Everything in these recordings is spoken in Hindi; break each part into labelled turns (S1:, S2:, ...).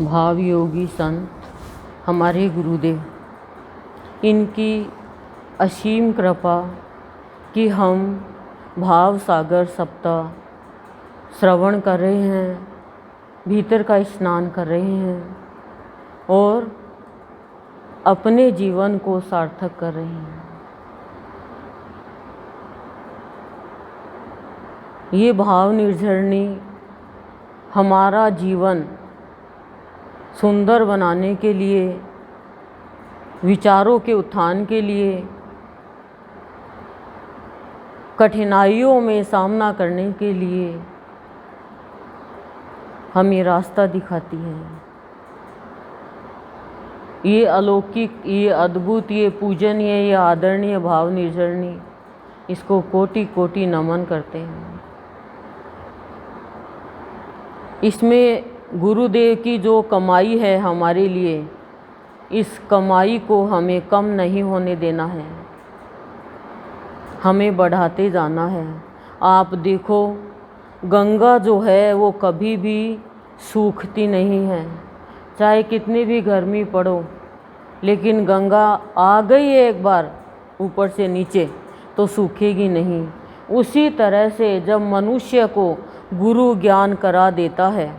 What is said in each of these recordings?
S1: भाव योगी संत हमारे गुरुदेव, इनकी असीम कृपा कि हम भाव सागर सप्ताह श्रवण कर रहे हैं, भीतर का स्नान कर रहे हैं और अपने जीवन को सार्थक कर रहे हैं। ये भाव निर्झरणी हमारा जीवन सुंदर बनाने के लिए, विचारों के उत्थान के लिए, कठिनाइयों में सामना करने के लिए हमें रास्ता दिखाती है। ये अलौकिक, ये अद्भुत, ये पूजनीय, ये आदरणीय भाव निर्झरणी, इसको कोटि कोटि नमन करते हैं। इसमें गुरुदेव की जो कमाई है हमारे लिए, इस कमाई को हमें कम नहीं होने देना है, हमें बढ़ाते जाना है। आप देखो, गंगा जो है वो कभी भी सूखती नहीं है, चाहे कितनी भी गर्मी पड़ो, लेकिन गंगा आ गई है एक बार ऊपर से नीचे तो सूखेगी नहीं। उसी तरह से जब मनुष्य को गुरु ज्ञान करा देता है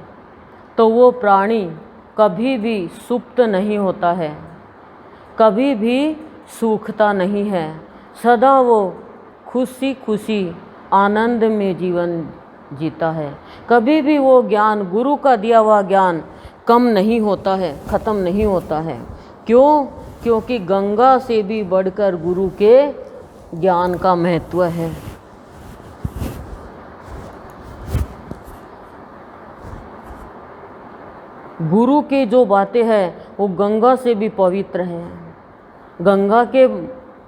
S1: तो वो प्राणी कभी भी सुप्त नहीं होता है, कभी भी सूखता नहीं है, सदा वो खुशी खुशी आनंद में जीवन जीता है। कभी भी वो ज्ञान, गुरु का दिया हुआ ज्ञान कम नहीं होता है, ख़त्म नहीं होता है। क्यों? क्योंकि गंगा से भी बढ़कर गुरु के ज्ञान का महत्व है। गुरु के जो बातें हैं वो गंगा से भी पवित्र हैं। गंगा के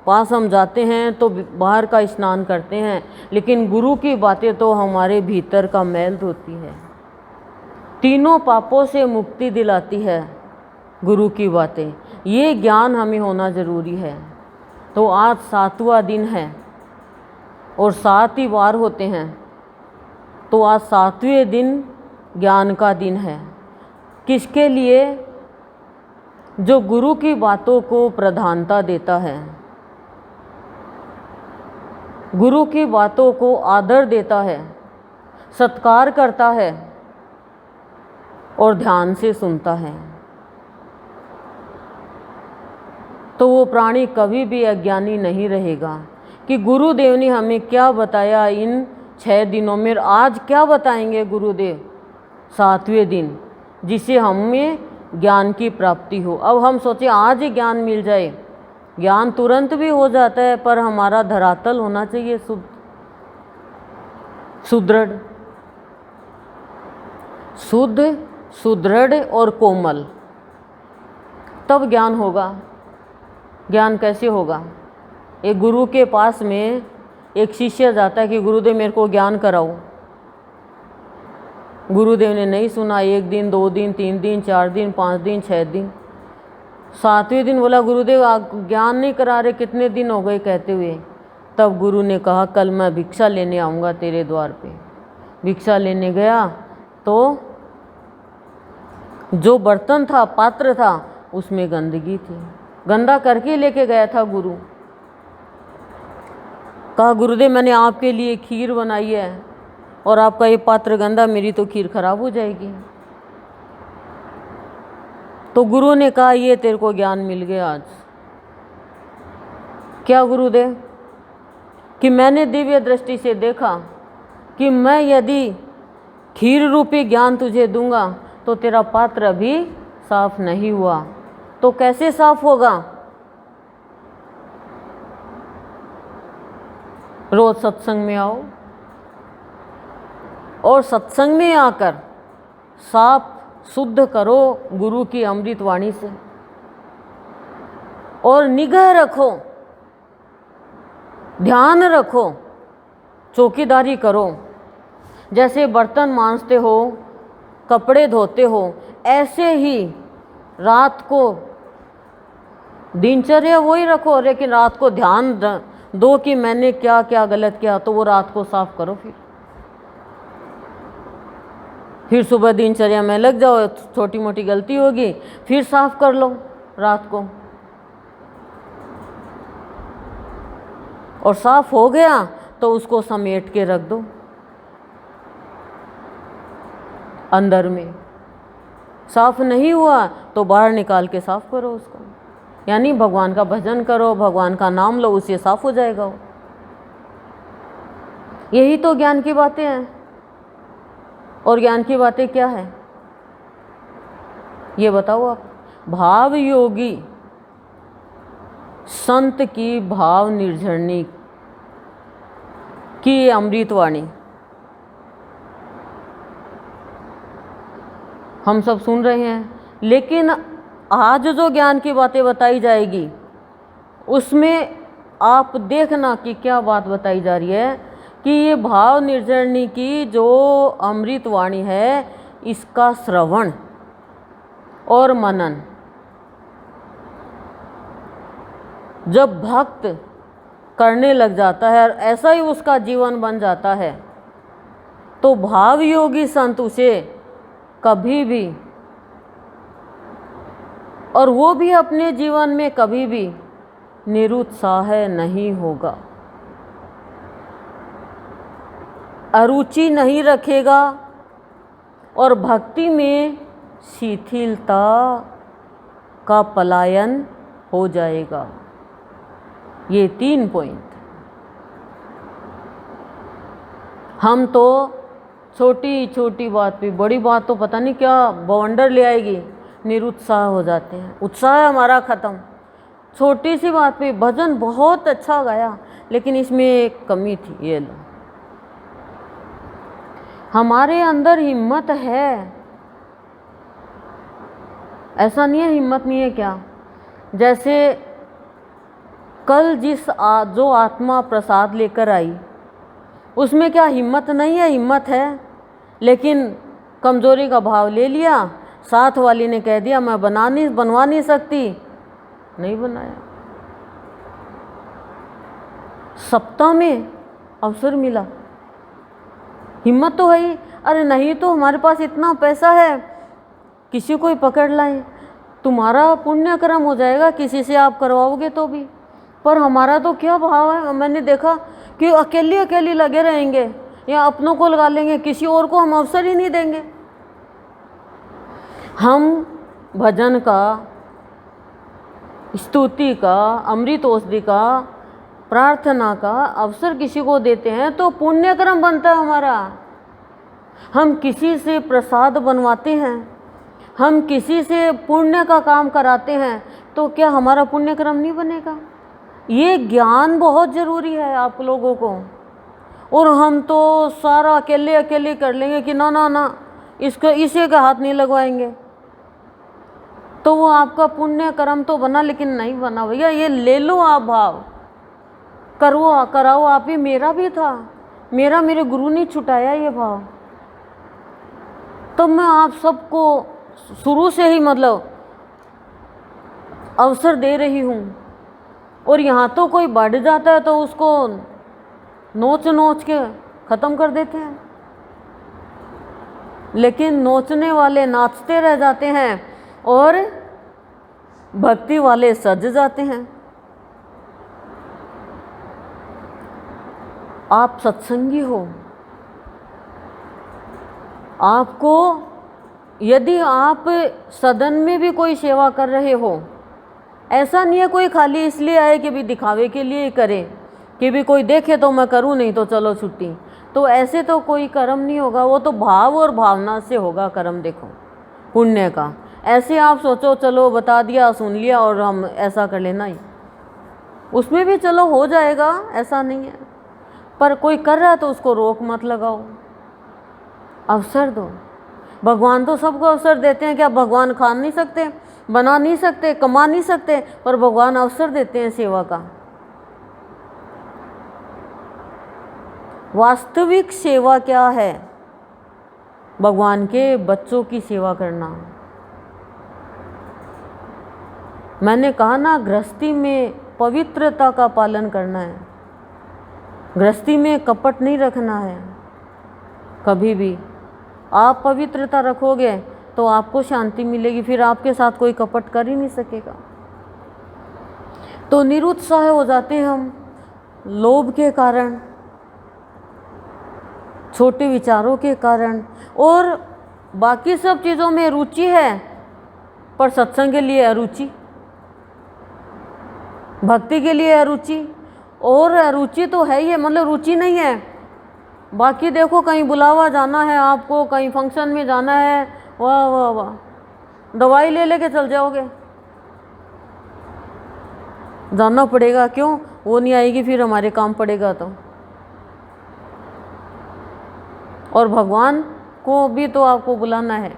S1: पास हम जाते हैं तो बाहर का स्नान करते हैं, लेकिन गुरु की बातें तो हमारे भीतर का मैल धोती है, तीनों पापों से मुक्ति दिलाती है गुरु की बातें। ये ज्ञान हमें होना ज़रूरी है। तो आज 7वां दिन है और 7 ही वार होते हैं, तो आज 7वें दिन ज्ञान का दिन है। किसके लिए? जो गुरु की बातों को प्रधानता देता है, गुरु की बातों को आदर देता है, सत्कार करता है और ध्यान से सुनता है, तो वो प्राणी कभी भी अज्ञानी नहीं रहेगा कि गुरुदेव ने हमें क्या बताया इन 6 दिनों में। आज क्या बताएंगे गुरुदेव? 7वें दिन, जिसे हमें ज्ञान की प्राप्ति हो। अब हम सोचें आज ही ज्ञान मिल जाए, ज्ञान तुरंत भी हो जाता है, पर हमारा धरातल होना चाहिए सुदृढ़, शुद्ध, सुदृढ़ और कोमल, तब ज्ञान होगा। ज्ञान कैसे होगा? एक गुरु के पास में एक शिष्य जाता है कि गुरुदेव मेरे को ज्ञान कराओ। गुरुदेव ने नहीं सुना। 1 दिन, 2 दिन, 3 दिन, 4 दिन, 5 दिन, 6 दिन, 7वें दिन बोला गुरुदेव आप ज्ञान नहीं करा रहे, कितने दिन हो गए कहते हुए। तब गुरु ने कहा कल मैं भिक्षा लेने आऊँगा तेरे द्वार पे। भिक्षा लेने गया तो जो बर्तन था, पात्र था, उसमें गंदगी थी, गंदा करके लेके गया था गुरु। कहा गुरुदेव मैंने आपके लिए खीर बनाई है और आपका ये पात्र गंदा, मेरी तो खीर खराब हो जाएगी। तो गुरु ने कहा ये तेरे को ज्ञान मिल गया आज। क्या गुरुदेव? कि मैंने दिव्य दृष्टि से देखा कि मैं यदि खीर रूपी ज्ञान तुझे दूंगा तो तेरा पात्र अभी साफ नहीं हुआ, तो कैसे साफ होगा? रोज सत्संग में आओ और सत्संग में आकर साफ शुद्ध करो गुरु की अमृत वाणी से, और निगाह रखो, ध्यान रखो, चौकीदारी करो। जैसे बर्तन मांजते हो, कपड़े धोते हो, ऐसे ही रात को दिनचर्या वही रखो, लेकिन रात को ध्यान दो कि मैंने क्या क्या गलत किया, तो वो रात को साफ करो। फिर फिर सुबह दिनचर्या में लग जाओ, छोटी मोटी गलती होगी फिर साफ कर लो रात को, और साफ हो गया तो उसको समेट के रख दो अंदर में। साफ नहीं हुआ तो बाहर निकाल के साफ करो उसको, यानी भगवान का भजन करो, भगवान का नाम लो, उससे साफ हो जाएगा वो। यही तो ज्ञान की बातें हैं। और ज्ञान की बातें क्या है ये बताओ आप। भाव योगी संत की भाव निर्झरणी की अमृतवाणी हम सब सुन रहे हैं, लेकिन आज जो ज्ञान की बातें बताई जाएगी उसमें आप देखना कि क्या बात बताई जा रही है कि ये भाव निर्जरणी की जो अमृतवाणी है, इसका श्रवण और मनन जब भक्त करने लग जाता है और ऐसा ही उसका जीवन बन जाता है, तो भाव योगी संत उसे कभी भी, और वो भी अपने जीवन में कभी भी निरुत्साह नहीं होगा, अरुचि नहीं रखेगा और भक्ति में शिथिलता का पलायन हो जाएगा। ये 3 पॉइंट। हम तो छोटी छोटी बात पे, बड़ी बात तो पता नहीं क्या बवंडर ले आएगी, निरुत्साह हो जाते हैं, उत्साह हमारा ख़त्म। छोटी सी बात पे भजन बहुत अच्छा गाया लेकिन इसमें एक कमी थी, ये लो। हमारे अंदर हिम्मत है, ऐसा नहीं है हिम्मत नहीं है क्या। जैसे कल जो आत्मा प्रसाद लेकर आई उसमें क्या हिम्मत नहीं है? हिम्मत है, लेकिन कमजोरी का भाव ले लिया। साथ वाली ने कह दिया मैं बनवा नहीं सकती, नहीं बनाया। सप्ताह में अवसर मिला, हिम्मत तो है ही। अरे नहीं तो हमारे पास इतना पैसा है, किसी को ही पकड़ लाएं, तुम्हारा पुण्य कर्म हो जाएगा, किसी से आप करवाओगे तो भी। पर हमारा तो क्या भाव है, मैंने देखा कि अकेली लगे रहेंगे या अपनों को लगा लेंगे, किसी और को हम अवसर ही नहीं देंगे। हम भजन का, स्तुति का, अमृत औषधि का, प्रार्थना का अवसर किसी को देते हैं तो पुण्य कर्म बनता है हमारा। हम किसी से प्रसाद बनवाते हैं, हम किसी से पुण्य का काम कराते हैं, तो क्या हमारा पुण्य कर्म नहीं बनेगा? ये ज्ञान बहुत ज़रूरी है आप लोगों को। और हम तो सारा अकेले कर लेंगे कि ना ना ना, इसको इसे का हाथ नहीं लगवाएंगे, तो वो आपका पुण्य कर्म तो बना लेकिन नहीं बना। भैया ये ले लो आप भाव, कराओ आप ही। मेरा भी था, मेरे गुरु ने छुटाया ये भाव। तो मैं आप सबको शुरू से ही मतलब अवसर दे रही हूँ। और यहाँ तो कोई बढ़ जाता है तो उसको नोच के ख़त्म कर देते हैं, लेकिन नोचने वाले नाचते रह जाते हैं और भक्ति वाले सज जाते हैं। आप सत्संगी हो, आपको यदि आप सदन में भी कोई सेवा कर रहे हो, ऐसा नहीं है कोई खाली इसलिए आए कि भी दिखावे के लिए करे कि भी कोई देखे तो मैं करूं, नहीं तो चलो छुट्टी, तो ऐसे तो कोई कर्म नहीं होगा। वो तो भाव और भावना से होगा कर्म। देखो पुण्य का ऐसे आप सोचो चलो बता दिया, सुन लिया और हम ऐसा कर लेना ही, उसमें भी चलो हो जाएगा, ऐसा नहीं है। पर कोई कर रहा है तो उसको रोक मत लगाओ, अवसर दो। भगवान तो सबको अवसर देते हैं। क्या भगवान खा नहीं सकते, बना नहीं सकते, कमा नहीं सकते? पर भगवान अवसर देते हैं सेवा का। वास्तविक सेवा क्या है? भगवान के बच्चों की सेवा करना। मैंने कहा ना, गृहस्थी में पवित्रता का पालन करना है, गृहस्थी में कपट नहीं रखना है कभी भी। आप पवित्रता रखोगे तो आपको शांति मिलेगी, फिर आपके साथ कोई कपट कर ही नहीं सकेगा। तो निरुत्साह हो जाते हैं हम लोभ के कारण, छोटे विचारों के कारण, और बाकी सब चीज़ों में रुचि है पर सत्संग के लिए अरुचि, भक्ति के लिए अरुचि, और अरुचि तो है ही है, मतलब रुचि नहीं है। बाकी देखो कहीं बुलावा जाना है आपको, कहीं फंक्शन में जाना है, वाह वाह वाह, दवाई ले लेके चल जाओगे, जाना पड़ेगा, क्यों? वो नहीं आएगी फिर हमारे काम पड़ेगा तो। और भगवान को भी तो आपको बुलाना है।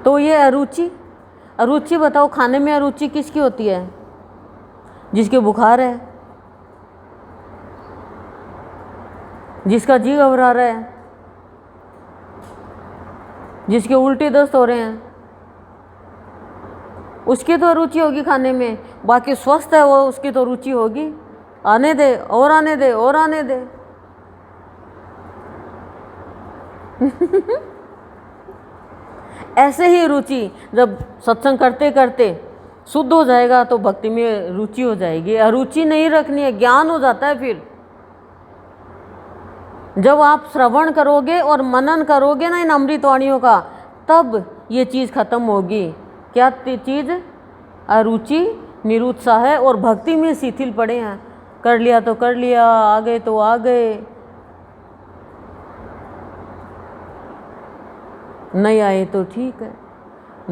S1: तो ये अरुचि, अरुचि बताओ, खाने में अरुचि किसकी होती है? जिसके बुखार है, जिसका जी घबरा रहा है, जिसके उल्टी दस्त हो रहे हैं, उसकी तो रुचि होगी खाने में। बाकी स्वस्थ है वो, उसकी तो रुचि होगी, आने दे और आने दे और आने दे। ऐसे ही रुचि जब सत्संग करते करते शुद्ध हो जाएगा तो भक्ति में रुचि हो जाएगी। अरुचि नहीं रखनी है, ज्ञान हो जाता है। फिर जब आप श्रवण करोगे और मनन करोगे ना इन अमृतवाणियों का, तब ये चीज़ खत्म होगी। क्या चीज़? अरुचि, निरुत्साह है और भक्ति में शिथिल पड़े हैं। कर लिया तो कर लिया, आ गए तो आ गए, नहीं आए तो ठीक है।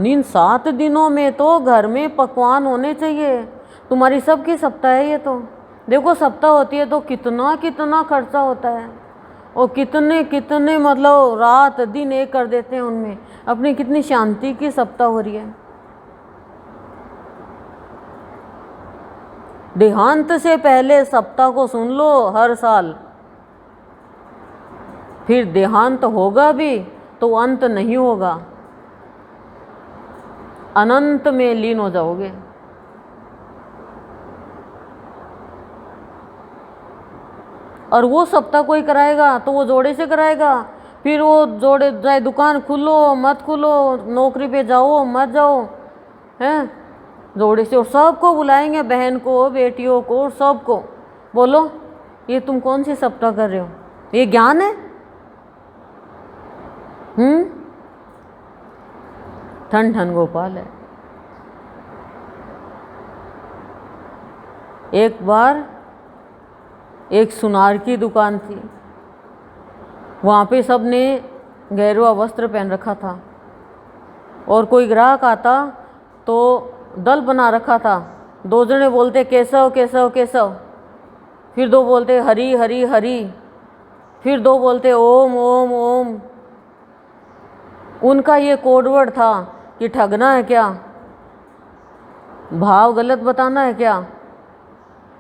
S1: इन 7 दिनों में तो घर में पकवान होने चाहिए। तुम्हारी सबकी सप्ताह है ये तो। देखो सप्ताह होती है तो कितना कितना खर्चा होता है, और कितने कितने मतलब रात दिन एक कर देते हैं उनमें। अपनी कितनी शांति की सप्ताह हो रही है। देहांत से पहले सप्ताह को सुन लो हर साल, फिर देहांत होगा भी तो अंत नहीं होगा, अनंत में लीन हो जाओगे। और वो सप्ताह कोई कराएगा तो वो जोड़े से कराएगा। फिर वो जोड़े, चाहे दुकान खुलो मत खुलो, नौकरी पे जाओ मत जाओ, हैं, जोड़े से। और सबको बुलाएंगे, बहन को, बेटियों को, और सबको। बोलो ये तुम कौन सी सप्ताह कर रहे हो? ये ज्ञान है? ठन ठन गोपाल है। एक बार एक सुनार की दुकान थी, वहाँ पे सब ने गेरुआ वस्त्र पहन रखा था, और कोई ग्राहक आता तो दल बना रखा था। 2 जने बोलते केशव केशव केशव, फिर 2 बोलते हरि हरि हरि, फिर 2 बोलते ओम ओम ओम। उनका ये कोडवर्ड था कि ठगना है क्या, भाव गलत बताना है क्या,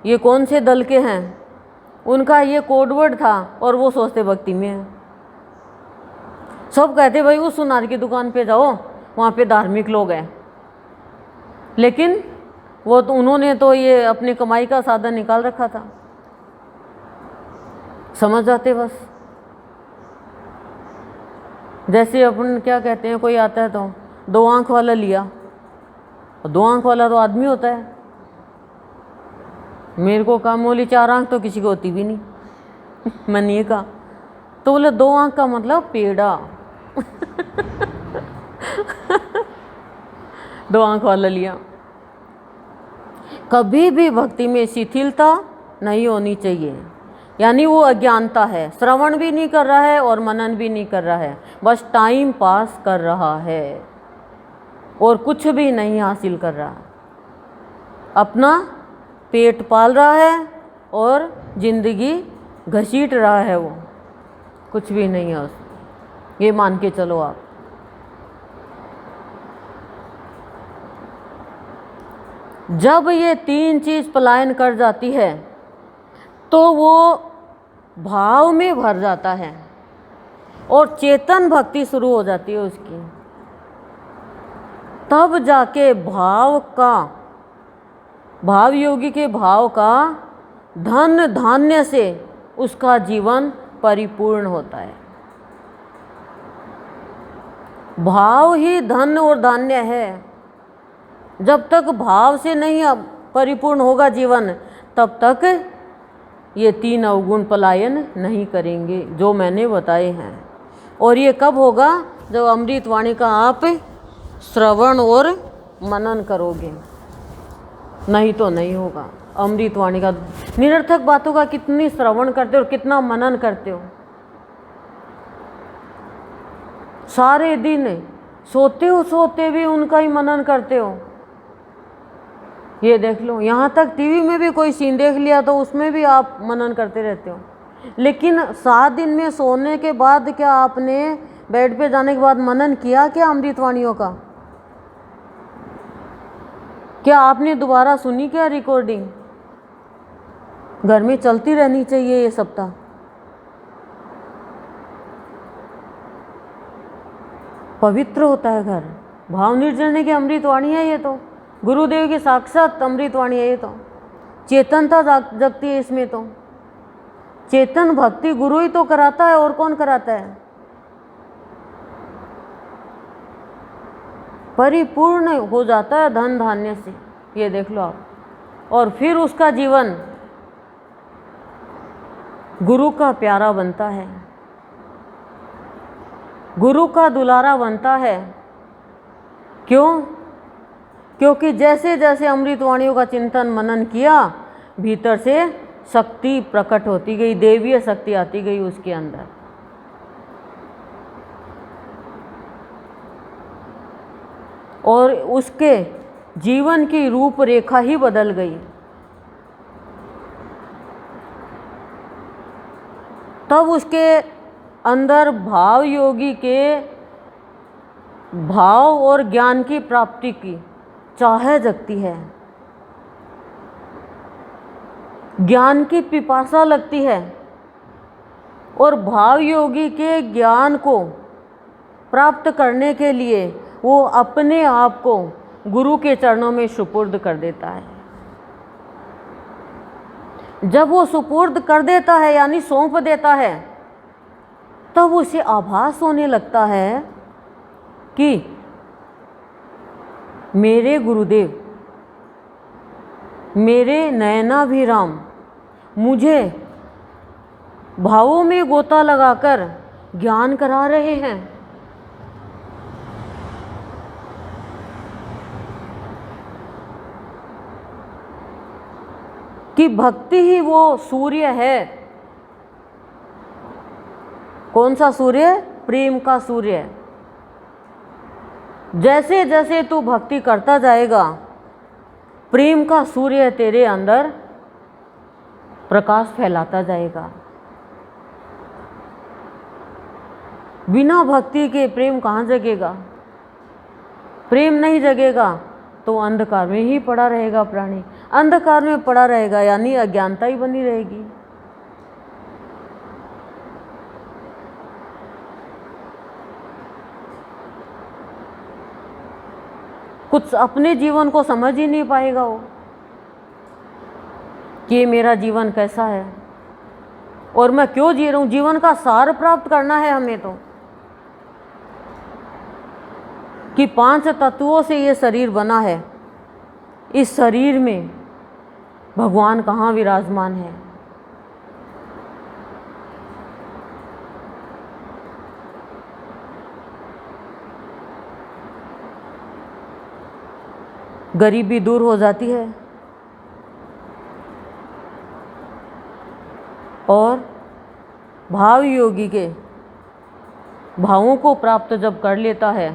S1: ये कौन से दल के हैं। उनका ये कोडवर्ड था, और वो सोचते भक्ति में है। सब कहते भाई उस सुनार की दुकान पे जाओ, वहाँ पे धार्मिक लोग हैं। लेकिन वो तो उन्होंने तो ये अपने कमाई का साधन निकाल रखा था। समझ जाते बस। जैसे अपन क्या कहते हैं, कोई आता है तो 2 आंख वाला लिया, और 2 आंख वाला तो आदमी होता है। मेरे को काम बोली 4 आंख तो किसी को होती भी नहीं। मैंने ये कहा तो बोले 2 आंख का मतलब पेड़ा। 2 आंख वाला लिया। कभी भी भक्ति में शिथिलता नहीं होनी चाहिए, यानी वो अज्ञानता है। श्रवण भी नहीं कर रहा है और मनन भी नहीं कर रहा है, बस टाइम पास कर रहा है और कुछ भी नहीं हासिल कर रहा। अपना पेट पाल रहा है और जिंदगी घसीट रहा है, वो कुछ भी नहीं है उसमें। ये मान के चलो आप। जब ये 3 चीज़ पलायन कर जाती है तो वो भाव में भर जाता है और चेतन भक्ति शुरू हो जाती है उसकी। तब जाके भाव योगी के भाव का धन धान्य से उसका जीवन परिपूर्ण होता है। भाव ही धन और धान्य है। जब तक भाव से नहीं परिपूर्ण होगा जीवन, तब तक ये 3 अवगुण पलायन नहीं करेंगे जो मैंने बताए हैं। और ये कब होगा? जब अमृतवाणी का आप श्रवण और मनन करोगे, नहीं तो नहीं होगा। अमृतवाणी का निरर्थक बातों का कितनी श्रवण करते हो और कितना मनन करते हो। सारे दिन सोते भी उनका ही मनन करते हो। ये देख लो, यहाँ तक टीवी में भी कोई सीन देख लिया तो उसमें भी आप मनन करते रहते हो। लेकिन 7 दिन में सोने के बाद क्या आपने बेड पे जाने के बाद मनन किया क्या अमृतवाणियों का? क्या आपने दोबारा सुनी क्या रिकॉर्डिंग? घर में चलती रहनी चाहिए ये सप्ताह। पवित्र होता है घर। भाव निर्जरने की अमृतवाणी है ये तो, गुरुदेव की साक्षात अमृतवाणी है ये तो। चेतनता जगती है इसमें तो। चेतन भक्ति गुरु ही तो कराता है, और कौन कराता है? परिपूर्ण हो जाता है धन धान्य से, ये देख लो आप। और फिर उसका जीवन गुरु का प्यारा बनता है, गुरु का दुलारा बनता है। क्यों? क्योंकि जैसे जैसे अमृतवाणियों का चिंतन मनन किया, भीतर से शक्ति प्रकट होती गई, देवीय शक्ति आती गई उसके अंदर। और उसके जीवन की रूपरेखा ही बदल गई। तब उसके अंदर भाव योगी के भाव और ज्ञान की प्राप्ति की चाह जगती है, ज्ञान की पिपासा लगती है। और भाव योगी के ज्ञान को प्राप्त करने के लिए वो अपने आप को गुरु के चरणों में सुपुर्द कर देता है। जब वो सुपुर्द कर देता है यानी सौंप देता है, तब उसे आभास होने लगता है कि मेरे गुरुदेव, मेरे नयनाभिराम मुझे भावों में गोता लगाकर ज्ञान करा रहे हैं। कि भक्ति ही वो सूर्य है। कौन सा सूर्य? प्रेम का सूर्य। जैसे जैसे तू भक्ति करता जाएगा, प्रेम का सूर्य तेरे अंदर प्रकाश फैलाता जाएगा। बिना भक्ति के प्रेम कहाँ जगेगा? प्रेम नहीं जगेगा तो अंधकार में ही पड़ा रहेगा प्राणी। अंधकार में पड़ा रहेगा यानी अज्ञानता ही बनी रहेगी। कुछ अपने जीवन को समझ ही नहीं पाएगा वो कि मेरा जीवन कैसा है और मैं क्यों जी रहा हूँ। जीवन का सार प्राप्त करना है हमें तो, कि 5 तत्वों से ये शरीर बना है। इस शरीर में भगवान कहाँ विराजमान है? गरीबी दूर हो जाती है और भाव योगी के भावों को प्राप्त जब कर लेता है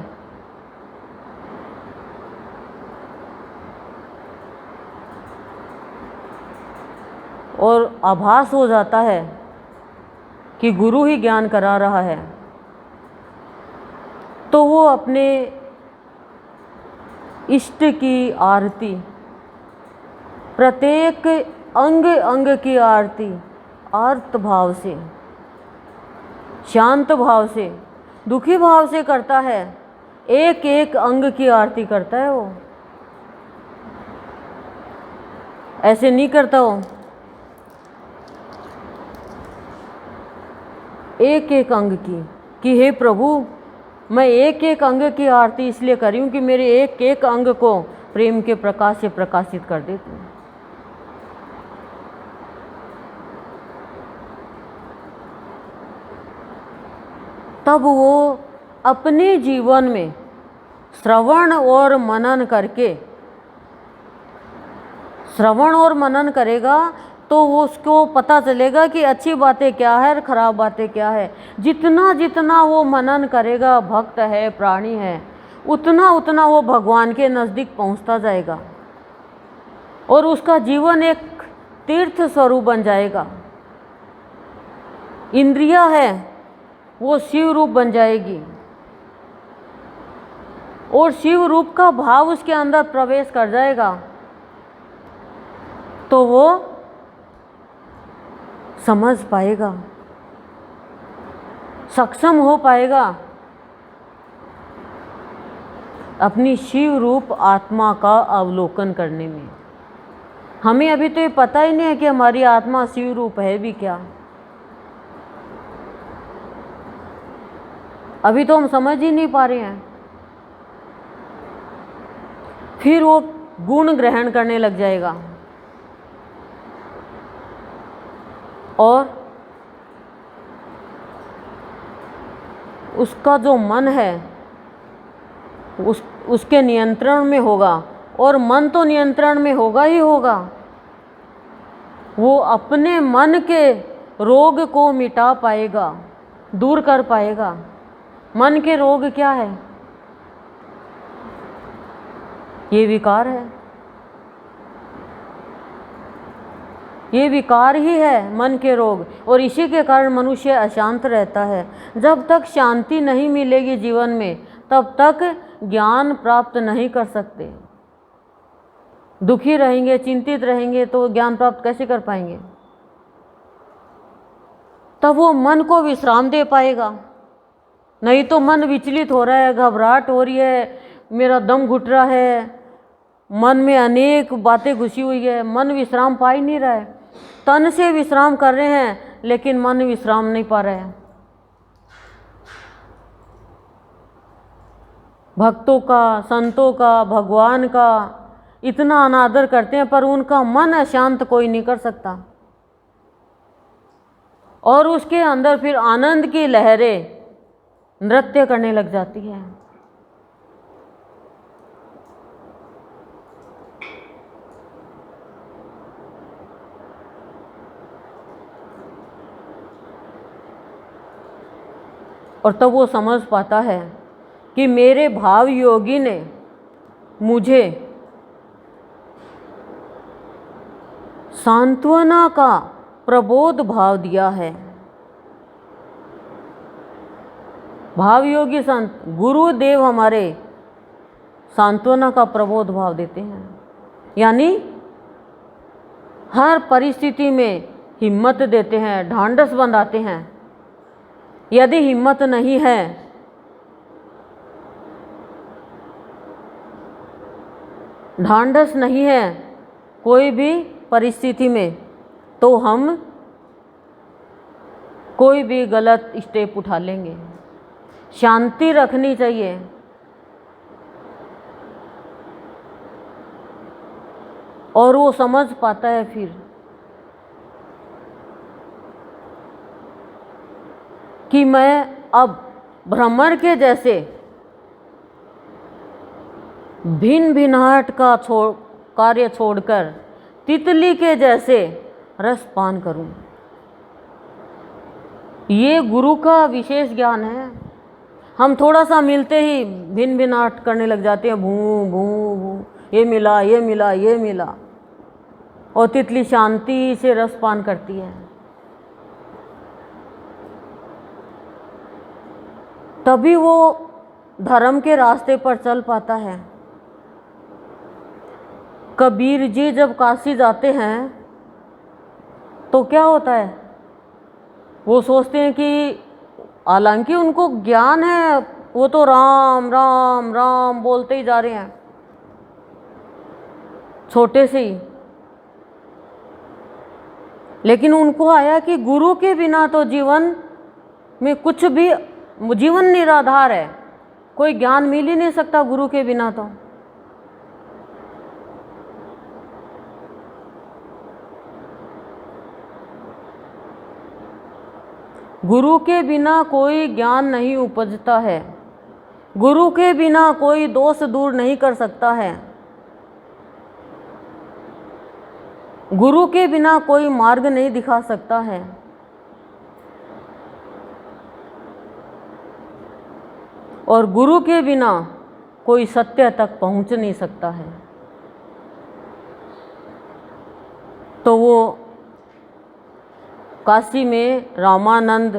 S1: और आभास हो जाता है कि गुरु ही ज्ञान करा रहा है, तो वो अपने इष्ट की आरती, प्रत्येक अंग अंग की आरती आर्त भाव से, शांत भाव से, दुखी भाव से करता है। एक एक अंग की आरती करता है वो, ऐसे नहीं करता वो। एक एक अंग की, कि हे प्रभु मैं एक एक अंग की आरती इसलिए कर रही हूँ कि मेरे एक एक अंग को प्रेम के प्रकाश से प्रकाशित कर देती हूँ। तब वो अपने जीवन में श्रवण और मनन करेगा तो वो उसको पता चलेगा कि अच्छी बातें क्या है और खराब बातें क्या है। जितना जितना वो मनन करेगा, भक्त है, प्राणी है, उतना उतना वो भगवान के नज़दीक पहुंचता जाएगा और उसका जीवन एक तीर्थ स्वरूप बन जाएगा। इंद्रिया है वो शिव रूप बन जाएगी और शिव रूप का भाव उसके अंदर प्रवेश कर जाएगा तो वो समझ पाएगा, सक्षम हो पाएगा अपनी शिव रूप आत्मा का अवलोकन करने में। हमें अभी तो ये पता ही नहीं है कि हमारी आत्मा शिव रूप है भी क्या। अभी तो हम समझ ही नहीं पा रहे हैं। फिर वो गुण ग्रहण करने लग जाएगा और उसका जो मन है उसके नियंत्रण में होगा और मन तो नियंत्रण में होगा ही होगा। वो अपने मन के रोग को मिटा पाएगा, दूर कर पाएगा। मन के रोग क्या है? ये विकार है, ये विकार ही है मन के रोग, और इसी के कारण मनुष्य अशांत रहता है। जब तक शांति नहीं मिलेगी जीवन में तब तक ज्ञान प्राप्त नहीं कर सकते। दुखी रहेंगे, चिंतित रहेंगे तो ज्ञान प्राप्त कैसे कर पाएंगे? तब वो मन को विश्राम दे पाएगा। नहीं तो मन विचलित हो रहा है, घबराहट हो रही है, मेरा दम घुट रहा है, मन में अनेक बातें घुसी हुई है, मन विश्राम पा ही नहीं रहा है। तन से विश्राम कर रहे हैं लेकिन मन विश्राम नहीं पा रहा है। भक्तों का, संतों का, भगवान का इतना अनादर करते हैं पर उनका मन अशांत कोई नहीं कर सकता और उसके अंदर फिर आनंद की लहरें नृत्य करने लग जाती है। और तब वो समझ पाता है कि मेरे भाव योगी ने मुझे सांत्वना का प्रबोध भाव दिया है। भाव योगी संत गुरुदेव हमारे सांत्वना का प्रबोध भाव देते हैं, यानी हर परिस्थिति में हिम्मत देते हैं, ढांढस बंधाते हैं। यदि हिम्मत नहीं है ढांढस नहीं है कोई भी परिस्थिति में तो हम कोई भी गलत स्टेप उठा लेंगे। शांति रखनी चाहिए। और वो समझ पाता है फिर कि मैं अब भ्रमर के जैसे भिन्न भिन्नाहट का कार्य छोड़कर तितली के जैसे रसपान करूं। ये गुरु का विशेष ज्ञान है। हम थोड़ा सा मिलते ही भिन्न भिन्नाहट करने लग जाते हैं, भूं भूं भूं, ये मिला ये मिला ये मिला, और तितली शांति से रसपान करती है। तभी वो धर्म के रास्ते पर चल पाता है। कबीर जी जब काशी जाते हैं तो क्या होता है, वो सोचते हैं कि हालांकि उनको ज्ञान है, वो तो राम राम राम बोलते ही जा रहे हैं छोटे से ही, लेकिन उनको आया कि गुरु के बिना तो जीवन में कुछ भी, जीवन निराधार है, कोई ज्ञान मिल ही नहीं सकता गुरु के बिना। तो गुरु के बिना कोई ज्ञान नहीं उपजता है, गुरु के बिना कोई दोष दूर नहीं कर सकता है, गुरु के बिना कोई मार्ग नहीं दिखा सकता है। और गुरु के बिना कोई सत्य तक पहुंच नहीं सकता है। तो वो काशी में रामानंद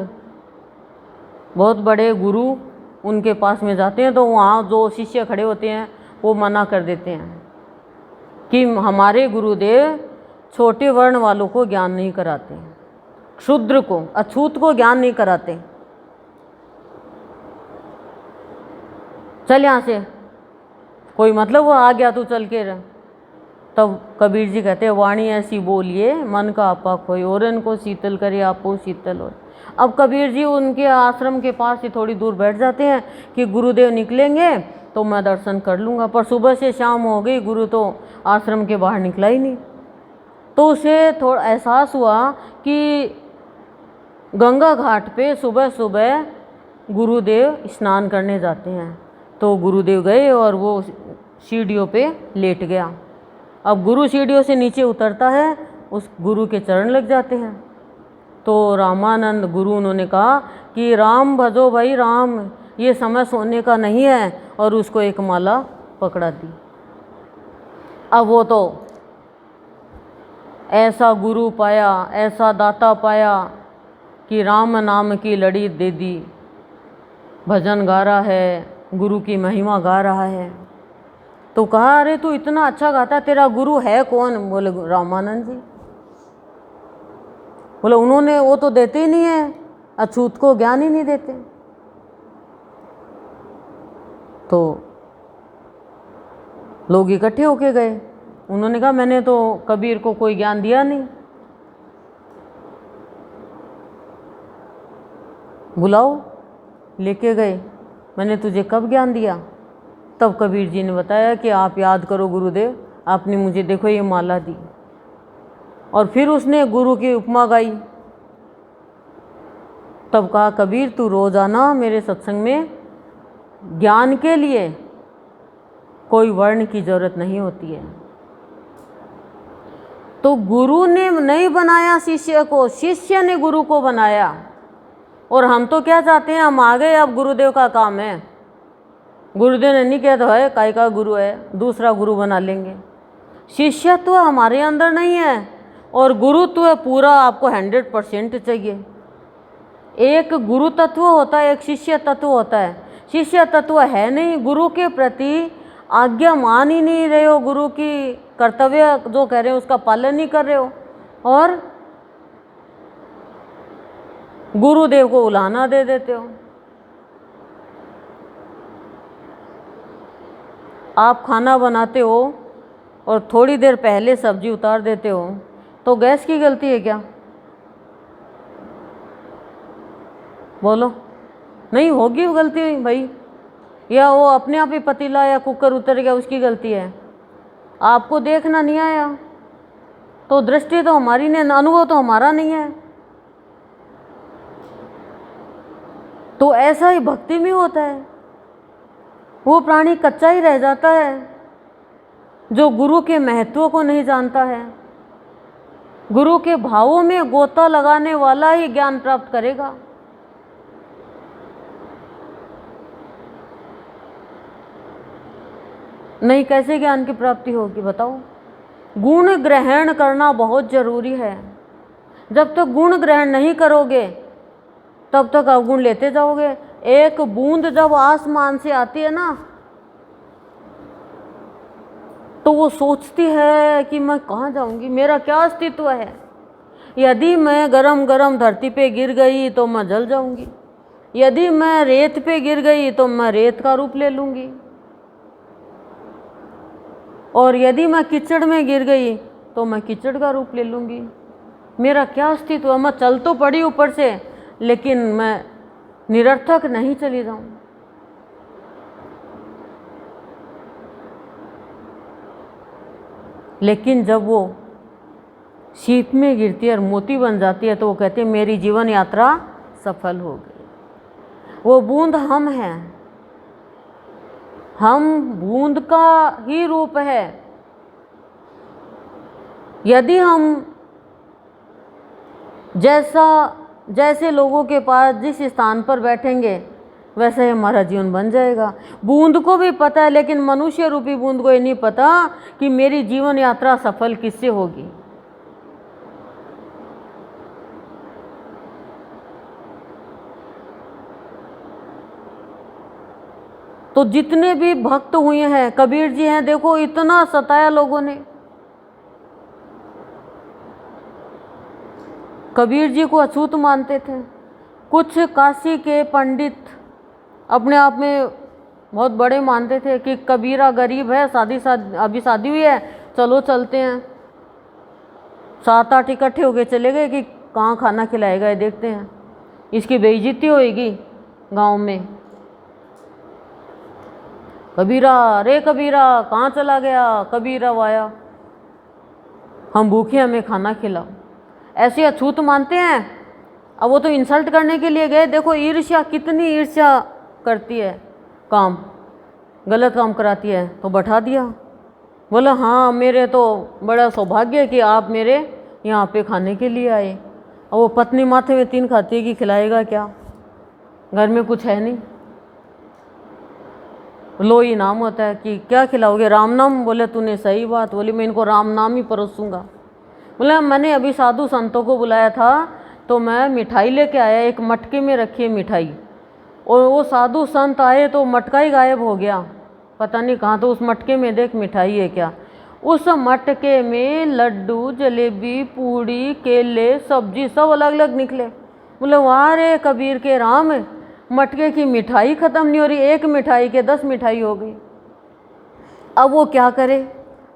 S1: बहुत बड़े गुरु उनके पास में जाते हैं, तो वहाँ जो शिष्य खड़े होते हैं वो मना कर देते हैं कि हमारे गुरुदेव छोटे वर्ण वालों को ज्ञान नहीं कराते, क्षुद्र को, अछूत को ज्ञान नहीं कराते। चल यहाँ से, कोई मतलब वो आ गया तू चल के रह। तब कबीर जी कहते हैं वाणी ऐसी बोलिए मन का आपा खोई, और इनको शीतल करे आपो शीतल हो। अब कबीर जी उनके आश्रम के पास ही थोड़ी दूर बैठ जाते हैं कि गुरुदेव निकलेंगे तो मैं दर्शन कर लूँगा। पर सुबह से शाम हो गई, गुरु तो आश्रम के बाहर निकला ही नहीं। तो उसे थोड़ा एहसास हुआ कि गंगा घाट पे सुबह सुबह गुरुदेव स्नान करने जाते हैं। तो गुरुदेव गए और वो सीढ़ियों पे लेट गया। अब गुरु सीढ़ियों से नीचे उतरता है, उस गुरु के चरण लग जाते हैं। तो रामानंद गुरु उन्होंने कहा कि राम भजो भाई राम, ये समय सोने का नहीं है, और उसको एक माला पकड़ा दी। अब वो तो ऐसा गुरु पाया, ऐसा दाता पाया कि राम नाम की लड़ी दे दी। भजन गा रहा है, गुरु की महिमा गा रहा है। तो कहा अरे तू इतना अच्छा गाता, तेरा गुरु है कौन? बोले रामानंद जी। बोले उन्होंने, वो तो देते ही नहीं है, अछूत को ज्ञान ही नहीं देते। तो लोग इकट्ठे होके गए। उन्होंने कहा मैंने तो कबीर को कोई ज्ञान दिया नहीं, बुलाओ। लेके गए, मैंने तुझे कब ज्ञान दिया? तब कबीर जी ने बताया कि आप याद करो गुरुदेव, आपने मुझे देखो ये माला दी। और फिर उसने गुरु की उपमा गाई। तब कहा कबीर तू रोज आना मेरे सत्संग में, ज्ञान के लिए कोई वर्ण की जरूरत नहीं होती है। तो गुरु ने नहीं बनाया शिष्य को, शिष्य ने गुरु को बनाया। और हम तो क्या चाहते हैं, हम आ गए, अब गुरुदेव का काम है। गुरुदेव ने नहीं किया तो है काय का गुरु है, दूसरा गुरु बना लेंगे। शिष्यत्व हमारे अंदर नहीं है, और गुरुत्व पूरा आपको 100% चाहिए। एक गुरु तत्व होता है, एक शिष्य तत्व होता है। शिष्य तत्व है नहीं, गुरु के प्रति आज्ञा मान ही नहीं रहे हो, गुरु की कर्तव्य जो कह रहे हो उसका पालन नहीं कर रहे हो, और गुरुदेव को उलाहना दे देते हो। आप खाना बनाते हो और थोड़ी देर पहले सब्जी उतार देते हो, तो गैस की गलती है क्या? बोलो, नहीं होगी वो गलती भाई, या वो अपने आप ही पतीला या कुकर उतर गया उसकी गलती है? आपको देखना नहीं आया, तो दृष्टि तो हमारी नहीं, अनुभव तो हमारा नहीं है। तो ऐसा ही भक्ति में होता है, वो प्राणी कच्चा ही रह जाता है जो गुरु के महत्व को नहीं जानता है। गुरु के भावों में गोता लगाने वाला ही ज्ञान प्राप्त करेगा। नहीं, कैसे ज्ञान की प्राप्ति होगी बताओ? गुण ग्रहण करना बहुत जरूरी है। जब तक गुण ग्रहण नहीं करोगे तब तक अवगुण लेते जाओगे। एक बूंद जब आसमान से आती है ना, तो वो सोचती है कि मैं कहाँ जाऊंगी, मेरा क्या अस्तित्व है। यदि मैं गरम गरम धरती पे गिर गई तो मैं जल जाऊंगी, यदि मैं रेत पे गिर गई तो मैं रेत का रूप ले लूंगी, और यदि मैं कीचड़ में गिर गई तो मैं कीचड़ का रूप ले लूंगी। मेरा क्या अस्तित्व है? मैं चल तो पड़ी ऊपर से, लेकिन मैं निरर्थक नहीं चली जाऊं। लेकिन जब वो सीप में गिरती है और मोती बन जाती है तो वो कहते हैं मेरी जीवन यात्रा सफल हो गई। वो बूंद हम हैं, हम बूंद का ही रूप है। यदि हम जैसे लोगों के पास जिस स्थान पर बैठेंगे वैसे ही हमारा जीवन बन जाएगा। बूंद को भी पता है, लेकिन मनुष्य रूपी बूंद को ये नहीं पता कि मेरी जीवन यात्रा सफल किससे होगी। तो जितने भी भक्त हुए हैं, कबीर जी हैं, देखो इतना सताया लोगों ने। कबीर जी को अछूत मानते थे। कुछ काशी के पंडित अपने आप में बहुत बड़े मानते थे कि कबीरा गरीब है, अभी शादी हुई है, चलो चलते हैं। 7-8 इकट्ठे होके चले गए कि कहाँ खाना खिलाएगा ये देखते हैं, इसकी बेइज्जती होएगी गांव में। कबीरा, रे कबीरा कहाँ चला गया? कबीरा आया, हम भूखे, हमें खाना खिलाओ। ऐसे अछूत मानते हैं। अब वो तो इंसल्ट करने के लिए गए। देखो ईर्ष्या, कितनी ईर्ष्या करती है, काम गलत काम कराती है। तो बैठा दिया, बोला हाँ मेरे तो बड़ा सौभाग्य है कि आप मेरे यहाँ पे खाने के लिए आए। और वो पत्नी माथे में 3 खाती है कि खिलाएगा क्या, घर में कुछ है नहीं। लो इनाम होता है कि क्या खिलाओगे? राम नाम। बोले तूने सही बात बोली, मैं इनको राम नाम ही परोसूंगा। बोला मैंने अभी साधु संतों को बुलाया था तो मैं मिठाई लेके आया, एक मटके में रखी है मिठाई, और वो साधु संत आए तो मटका ही गायब हो गया, पता नहीं कहाँ। तो उस मटके में देख मिठाई है क्या? उस मटके में लड्डू, जलेबी, पूड़ी, केले, सब्जी सब अलग अलग निकले। बोले वाह रे कबीर के राम, मटके की मिठाई ख़त्म नहीं हो रही, एक मिठाई के 10 मिठाई हो गई। अब वो क्या करे?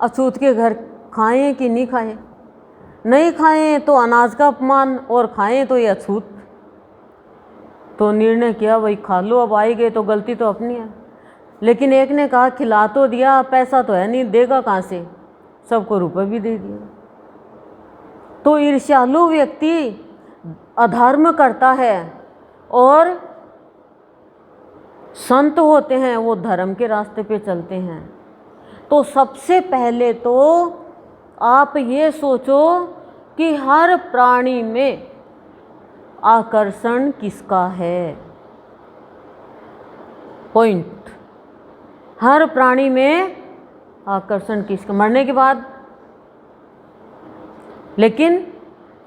S1: अछूत के घर खाएं कि नहीं खाएं? नहीं खाएं तो अनाज का अपमान, और खाएं तो ये अछूत। तो निर्णय किया भाई खा लो, अब आई गए तो गलती तो अपनी है। लेकिन एक ने कहा खिला तो दिया, पैसा तो है नहीं, देगा कहाँ से? सबको रुपए भी दे दिए। तो ईर्ष्यालु व्यक्ति अधर्म करता है, और संत होते हैं वो धर्म के रास्ते पे चलते हैं। तो सबसे पहले तो आप ये सोचो कि हर प्राणी में आकर्षण किसका है? पॉइंट। हर प्राणी में आकर्षण किसका? मरने के बाद। लेकिन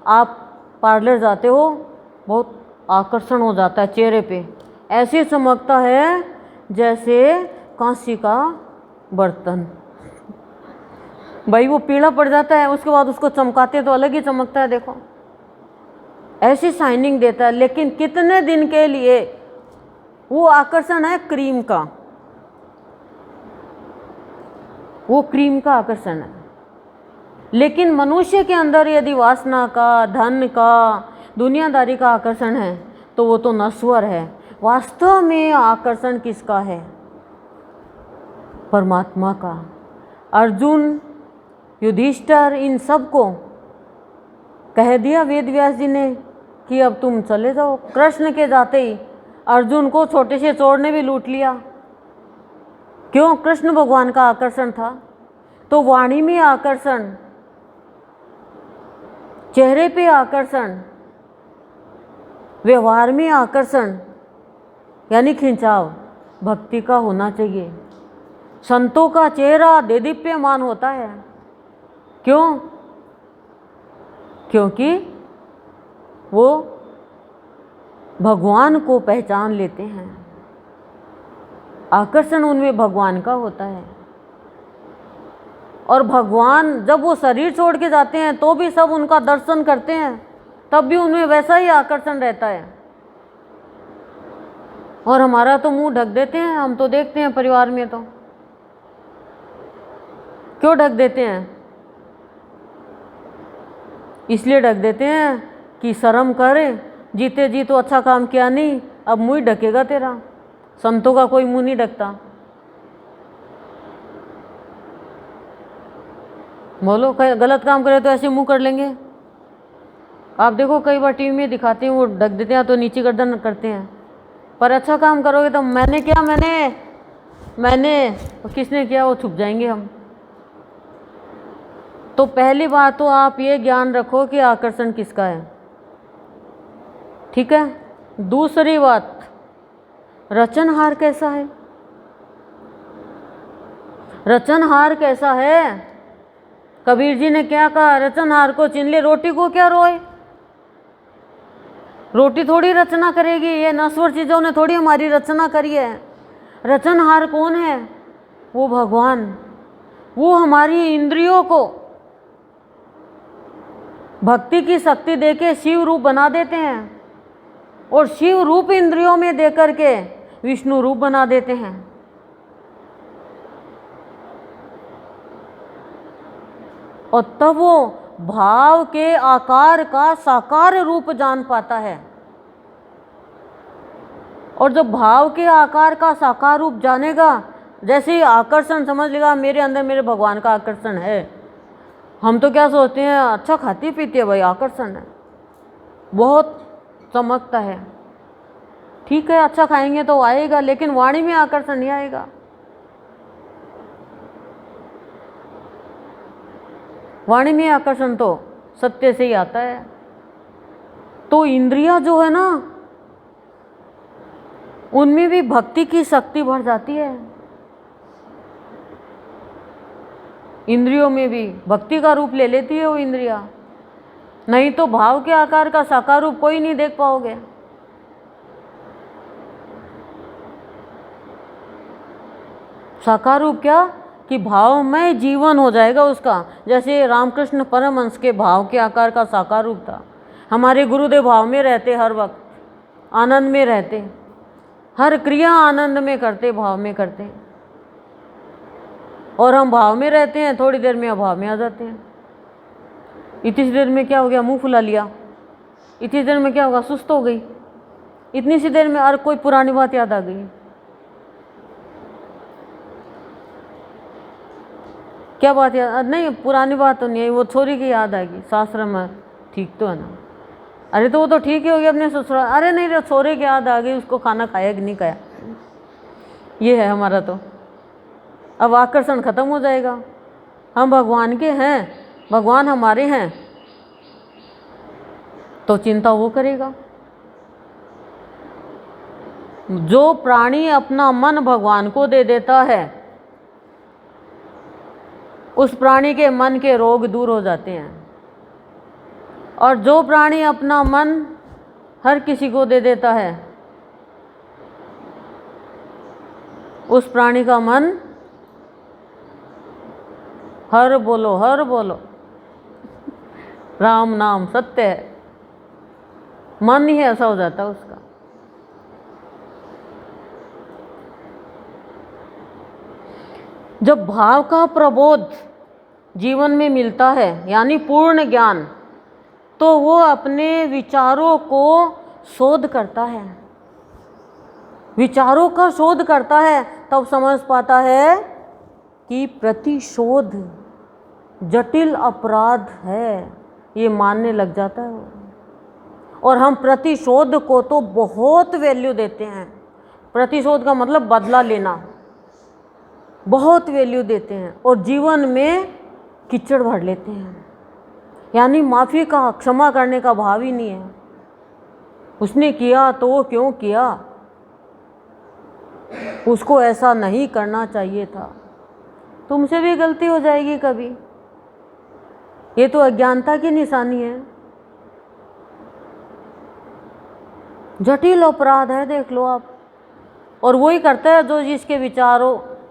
S1: आप पार्लर जाते हो, बहुत आकर्षण हो जाता है चेहरे पे, ऐसे चमकता है जैसे कांसी का बर्तन। भाई वो पीला पड़ जाता है, उसके बाद उसको चमकाते तो अलग ही चमकता है। देखो ऐसी शाइनिंग देता है, लेकिन कितने दिन के लिए? वो आकर्षण है क्रीम का, वो क्रीम का आकर्षण है। लेकिन मनुष्य के अंदर यदि वासना का, धन का, दुनियादारी का आकर्षण है तो वो तो नश्वर है। वास्तव में आकर्षण किसका है? परमात्मा का। अर्जुन, युधिष्ठिर, इन सब को कह दिया वेद व्यास जी ने कि अब तुम चले जाओ। कृष्ण के जाते ही अर्जुन को छोटे से चोर ने भी लूट लिया। क्यों? कृष्ण भगवान का आकर्षण था। तो वाणी में आकर्षण, चेहरे पे आकर्षण, व्यवहार में आकर्षण, यानी खिंचाव भक्ति का होना चाहिए। संतों का चेहरा देदीप्यमान होता है। क्यों? क्योंकि वो भगवान को पहचान लेते हैं। आकर्षण उनमें भगवान का होता है। और भगवान जब वो शरीर छोड़ के जाते हैं तो भी सब उनका दर्शन करते हैं, तब भी उनमें वैसा ही आकर्षण रहता है। और हमारा तो मुंह ढक देते हैं, हम तो देखते हैं परिवार में। तो क्यों ढक देते हैं? इसलिए ढक देते हैं कि शर्म करे, जीते जी तो अच्छा काम किया नहीं, अब मुंह ढकेगा तेरा। संतों का कोई मुंह नहीं ढकता। बोलो, गलत काम करे तो ऐसे मुंह कर लेंगे। आप देखो कई बार टीवी में दिखाते हैं, वो ढक देते हैं तो नीचे गर्दन करते हैं, पर अच्छा काम करोगे तो मैंने किया, मैंने किसने किया, वो छुप जाएंगे हम। तो पहली बात तो आप ये ज्ञान रखो कि आकर्षण किसका है, ठीक है। दूसरी बात, रचनहार कैसा है, रचनहार कैसा है। कबीर जी ने क्या कहा, रचनहार को चिन्ह ले, रोटी को क्या रोए। रोटी थोड़ी रचना करेगी, ये नश्वर चीजों ने थोड़ी हमारी रचना करी है। रचनहार कौन है, वो भगवान। वो हमारी इंद्रियों को भक्ति की शक्ति देके शिव रूप बना देते हैं, और शिव रूप इंद्रियों में देकर के विष्णु रूप बना देते हैं। और तब वो भाव के आकार का साकार रूप जान पाता है। और जब भाव के आकार का साकार रूप जानेगा, जैसे आकर्षण समझ लेगा, मेरे अंदर मेरे भगवान का आकर्षण है। हम तो क्या सोचते हैं, अच्छा खाती पीती है भाई, आकर्षण है, बहुत चमकता है। ठीक है, अच्छा खाएंगे तो आएगा, लेकिन वाणी में आकर्षण नहीं आएगा। वाणी में आकर्षण तो सत्य से ही आता है। तो इंद्रियां जो है ना, उनमें भी भक्ति की शक्ति बढ़ जाती है। इंद्रियों में भी भक्ति का रूप ले लेती है वो इंद्रियां, नहीं तो भाव के आकार का साकार रूप कोई नहीं देख पाओगे। साकार रूप क्या, कि भावमय जीवन हो जाएगा उसका। जैसे रामकृष्ण परमहंस के भाव के आकार का साकार रूप था। हमारे गुरुदेव भाव में रहते, हर वक्त आनंद में रहते, हर क्रिया आनंद में करते, भाव में करते। और हम भाव में रहते हैं, थोड़ी देर में अभाव में आ जाते हैं। इतनी देर में क्या हो गया, मुंह फुला लिया। इतनी देर में क्या होगा, सुस्त हो गई। इतनी सी देर में और कोई पुरानी बात याद आ गई। क्या बात याद, नहीं पुरानी बात तो नहीं है, वो छोरी की याद आएगी, शास्त्र में ठीक तो है ना। अरे तो वो तो ठीक ही हो गया अपने ससुराल। अरे नहीं रे, छोरे की याद आ गई, उसको खाना खाया कि नहीं खाया। ये है हमारा। तो अब आकर्षण खत्म हो जाएगा। हम भगवान के हैं, भगवान हमारे हैं, तो चिंता वो करेगा। जो प्राणी अपना मन भगवान को दे देता है, उस प्राणी के मन के रोग दूर हो जाते हैं। और जो प्राणी अपना मन हर किसी को दे देता है, उस प्राणी का मन हर बोलो राम नाम सत्य है, मन ही ऐसा हो जाता है उसका। जब भाव का प्रबोध जीवन में मिलता है, यानी पूर्ण ज्ञान, तो वो अपने विचारों को शोध करता है। विचारों का शोध करता है, तब समझ पाता है कि प्रतिशोध जटिल अपराध है, ये मानने लग जाता है। और हम प्रतिशोध को तो बहुत वैल्यू देते हैं। प्रतिशोध का मतलब बदला लेना, बहुत वैल्यू देते हैं, और जीवन में कीचड़ भर लेते हैं। यानी माफ़ी का, क्षमा करने का भाव ही नहीं है। उसने किया तो वो क्यों किया, उसको ऐसा नहीं करना चाहिए था। तुमसे भी गलती हो जाएगी कभी, ये तो अज्ञानता की निशानी है। जटिल अपराध है, देख लो आप। और वही करता है जो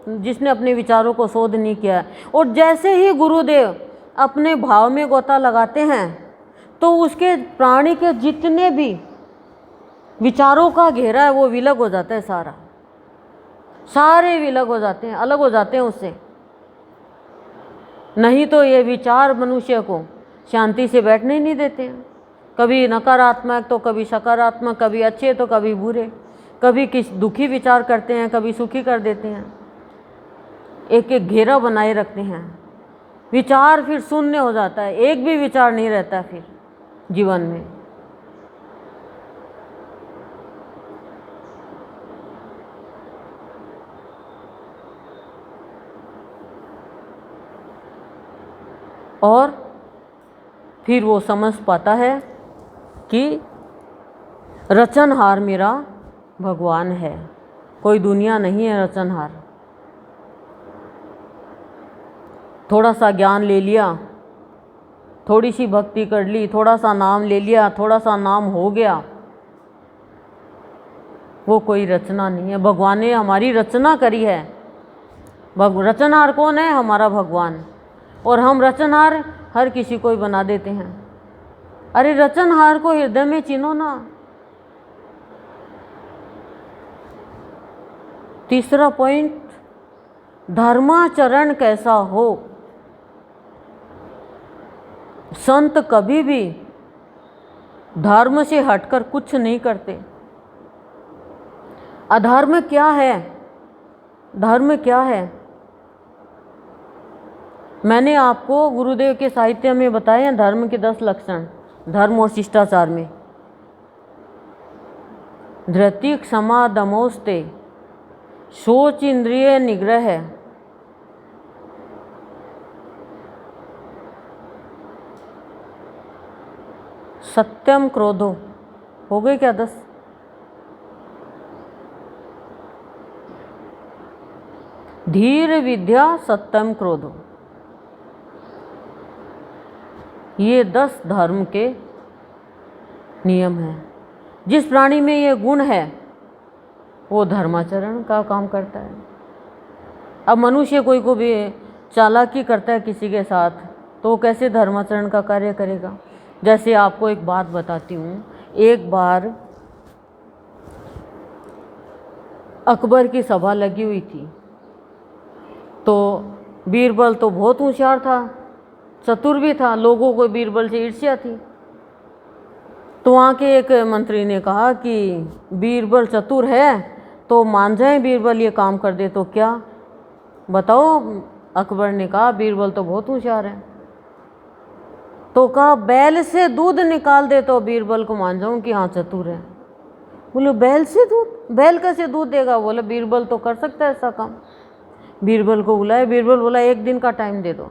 S1: जिसने अपने विचारों को शोध नहीं किया है। और जैसे ही गुरुदेव अपने भाव में गोता लगाते हैं, तो उसके प्राणी के जितने भी विचारों का घेरा है वो विलग हो जाता है। सारे विलग हो जाते हैं, अलग हो जाते हैं उससे। नहीं तो ये विचार मनुष्य को शांति से बैठने ही नहीं देते हैं। कभी नकारात्मक तो कभी सकारात्मक, कभी अच्छे तो कभी बुरे, कभी किस दुखी विचार करते हैं, कभी सुखी कर देते हैं। एक एक घेरा बनाए रखते हैं। विचार फिर शून्य हो जाता है, एक भी विचार नहीं रहता फिर जीवन में। और फिर वो समझ पाता है कि रचनहार मेरा भगवान है, कोई दुनिया नहीं है रचनहार। थोड़ा सा ज्ञान ले लिया, थोड़ी सी भक्ति कर ली, थोड़ा सा नाम ले लिया, थोड़ा सा नाम हो गया, वो कोई रचना नहीं है। भगवान ने हमारी रचना करी है। रचनहार कौन है? हमारा भगवान। और हम रचनहार हर किसी को ही बना देते हैं। अरे रचनहार को हृदय में चिन्हो ना। तीसरा पॉइंट, धर्माचरण कैसा हो। संत कभी भी धर्म से हटकर कुछ नहीं करते। अधर्म क्या है? धर्म क्या है? मैंने आपको गुरुदेव के साहित्य में बताए हैं धर्म के 10 लक्षण, धर्म और शिष्टाचार में। धृति, क्षमा, दमोस्ते, शोच, इंद्रिय निग्रह है, सत्यम, क्रोधो। हो गए क्या 10? धीर, विद्या, सत्यम, क्रोधो, ये 10 धर्म के नियम हैं। जिस प्राणी में ये गुण है वो धर्माचरण का काम करता है। अब मनुष्य कोई को भी चालाकी करता है किसी के साथ, तो वो कैसे धर्माचरण का कार्य करेगा? जैसे आपको एक बात बताती हूँ। एक बार अकबर की सभा लगी हुई थी, तो बीरबल तो बहुत होशियार था, चतुर भी था, लोगों को बीरबल से ईर्ष्या थी। तो वहाँ के एक मंत्री ने कहा कि बीरबल चतुर है तो मान जाए बीरबल ये काम कर दे तो क्या? बताओ। अकबर ने कहा बीरबल तो बहुत होशियार है। तो कहा बैल से दूध निकाल दे तो बीरबल को मान जाऊं कि हाँ चतुर है। बोले बैल से दूध? बैल कैसे दूध देगा? बोले बीरबल तो कर सकता है ऐसा काम। बीरबल को बुलाया। बीरबल बोला 1 दिन का टाइम दे दो।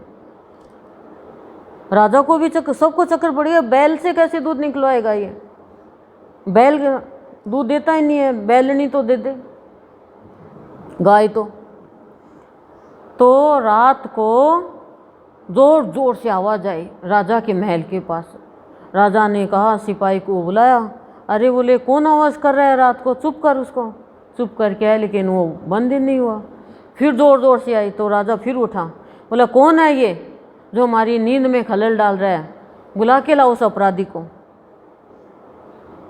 S1: राजा को भी चक्कर, सबको चक्कर पड़ गया, बैल से कैसे दूध निकलवाएगा ये? बैल दूध देता ही नहीं है, बैलनी तो दे दे, गाय तो रात को जोर जोर से आवाज़ आई राजा के महल के पास। राजा ने कहा, सिपाही को बुलाया। अरे बोले कौन आवाज़ कर रहा है रात को? चुप कर उसको। चुप करके आया, लेकिन वो बंद ही नहीं हुआ। फिर जोर जोर से आई तो राजा फिर उठा। बोला कौन है ये जो हमारी नींद में खलल डाल रहा है? बुला के लाओ उस अपराधी को।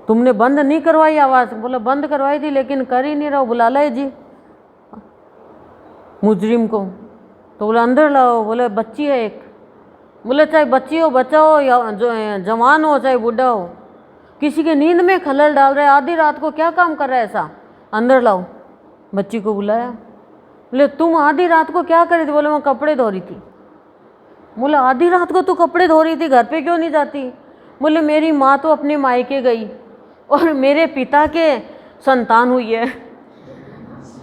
S1: तुमने बंद नहीं करवाई आवाज़? बोला बंद करवाई थी लेकिन कर ही नहीं रहा। बुला लाए जी मुजरिम को। तो बोला अंदर लाओ। बोले बच्ची है एक। बोले चाहे बच्ची हो, बच्चा हो, या जो जवान हो, चाहे बूढ़ा हो, किसी के नींद में खलल डाल रहा है, आधी रात को क्या काम कर रहा है ऐसा? अंदर लाओ। बच्ची को बुलाया। बोले तुम आधी रात को क्या कर रही थी? बोले मैं कपड़े धो रही थी। बोला आधी रात को तू कपड़े धो रही थी, घर पे क्यों नहीं जाती? बोले मेरी माँ तो अपने मायके गई और मेरे पिता के संतान हुई है,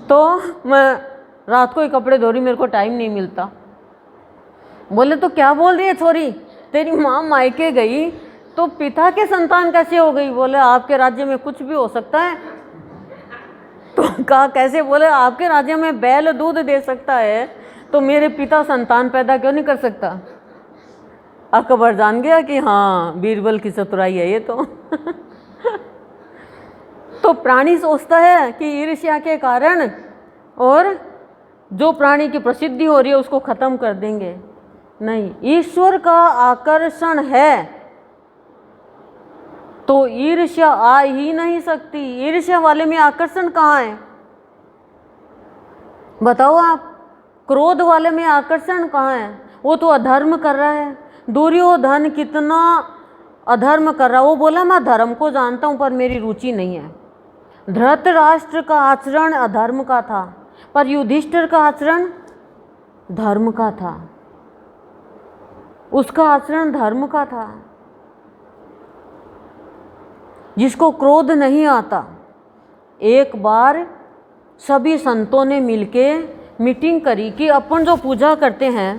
S1: तो मैं रात को ही कपड़े धो रही, मेरे को टाइम नहीं मिलता। बोले तो क्या बोल रही है छोरी, तेरी माँ मायके गई तो पिता के संतान कैसे हो गई? बोले आपके राज्य में कुछ भी हो सकता है। तो कहा कैसे? बोले आपके राज्य में बैल दूध दे सकता है तो मेरे पिता संतान पैदा क्यों नहीं कर सकता? अकबर जान गया कि हाँ बीरबल की चतुराई है ये तो प्राणी सोचता है कि ईर्ष्या के कारण और जो प्राणी की प्रसिद्धि हो रही है उसको खत्म कर देंगे। नहीं, ईश्वर का आकर्षण है तो ईर्ष्या आ ही नहीं सकती। ईर्ष्या वाले में आकर्षण कहाँ है बताओ आप? क्रोध वाले में आकर्षण कहाँ है? वो तो अधर्म कर रहा है। दुर्योधन कितना अधर्म कर रहा है। वो बोला मैं धर्म को जानता हूँ पर मेरी रुचि नहीं है। धृतराष्ट्र का आचरण अधर्म का था पर युधिष्ठिर का आचरण धर्म का था। उसका आचरण धर्म का था। जिसको क्रोध नहीं आता, एक बार सभी संतों ने मिलके मीटिंग करी कि अपन जो पूजा करते हैं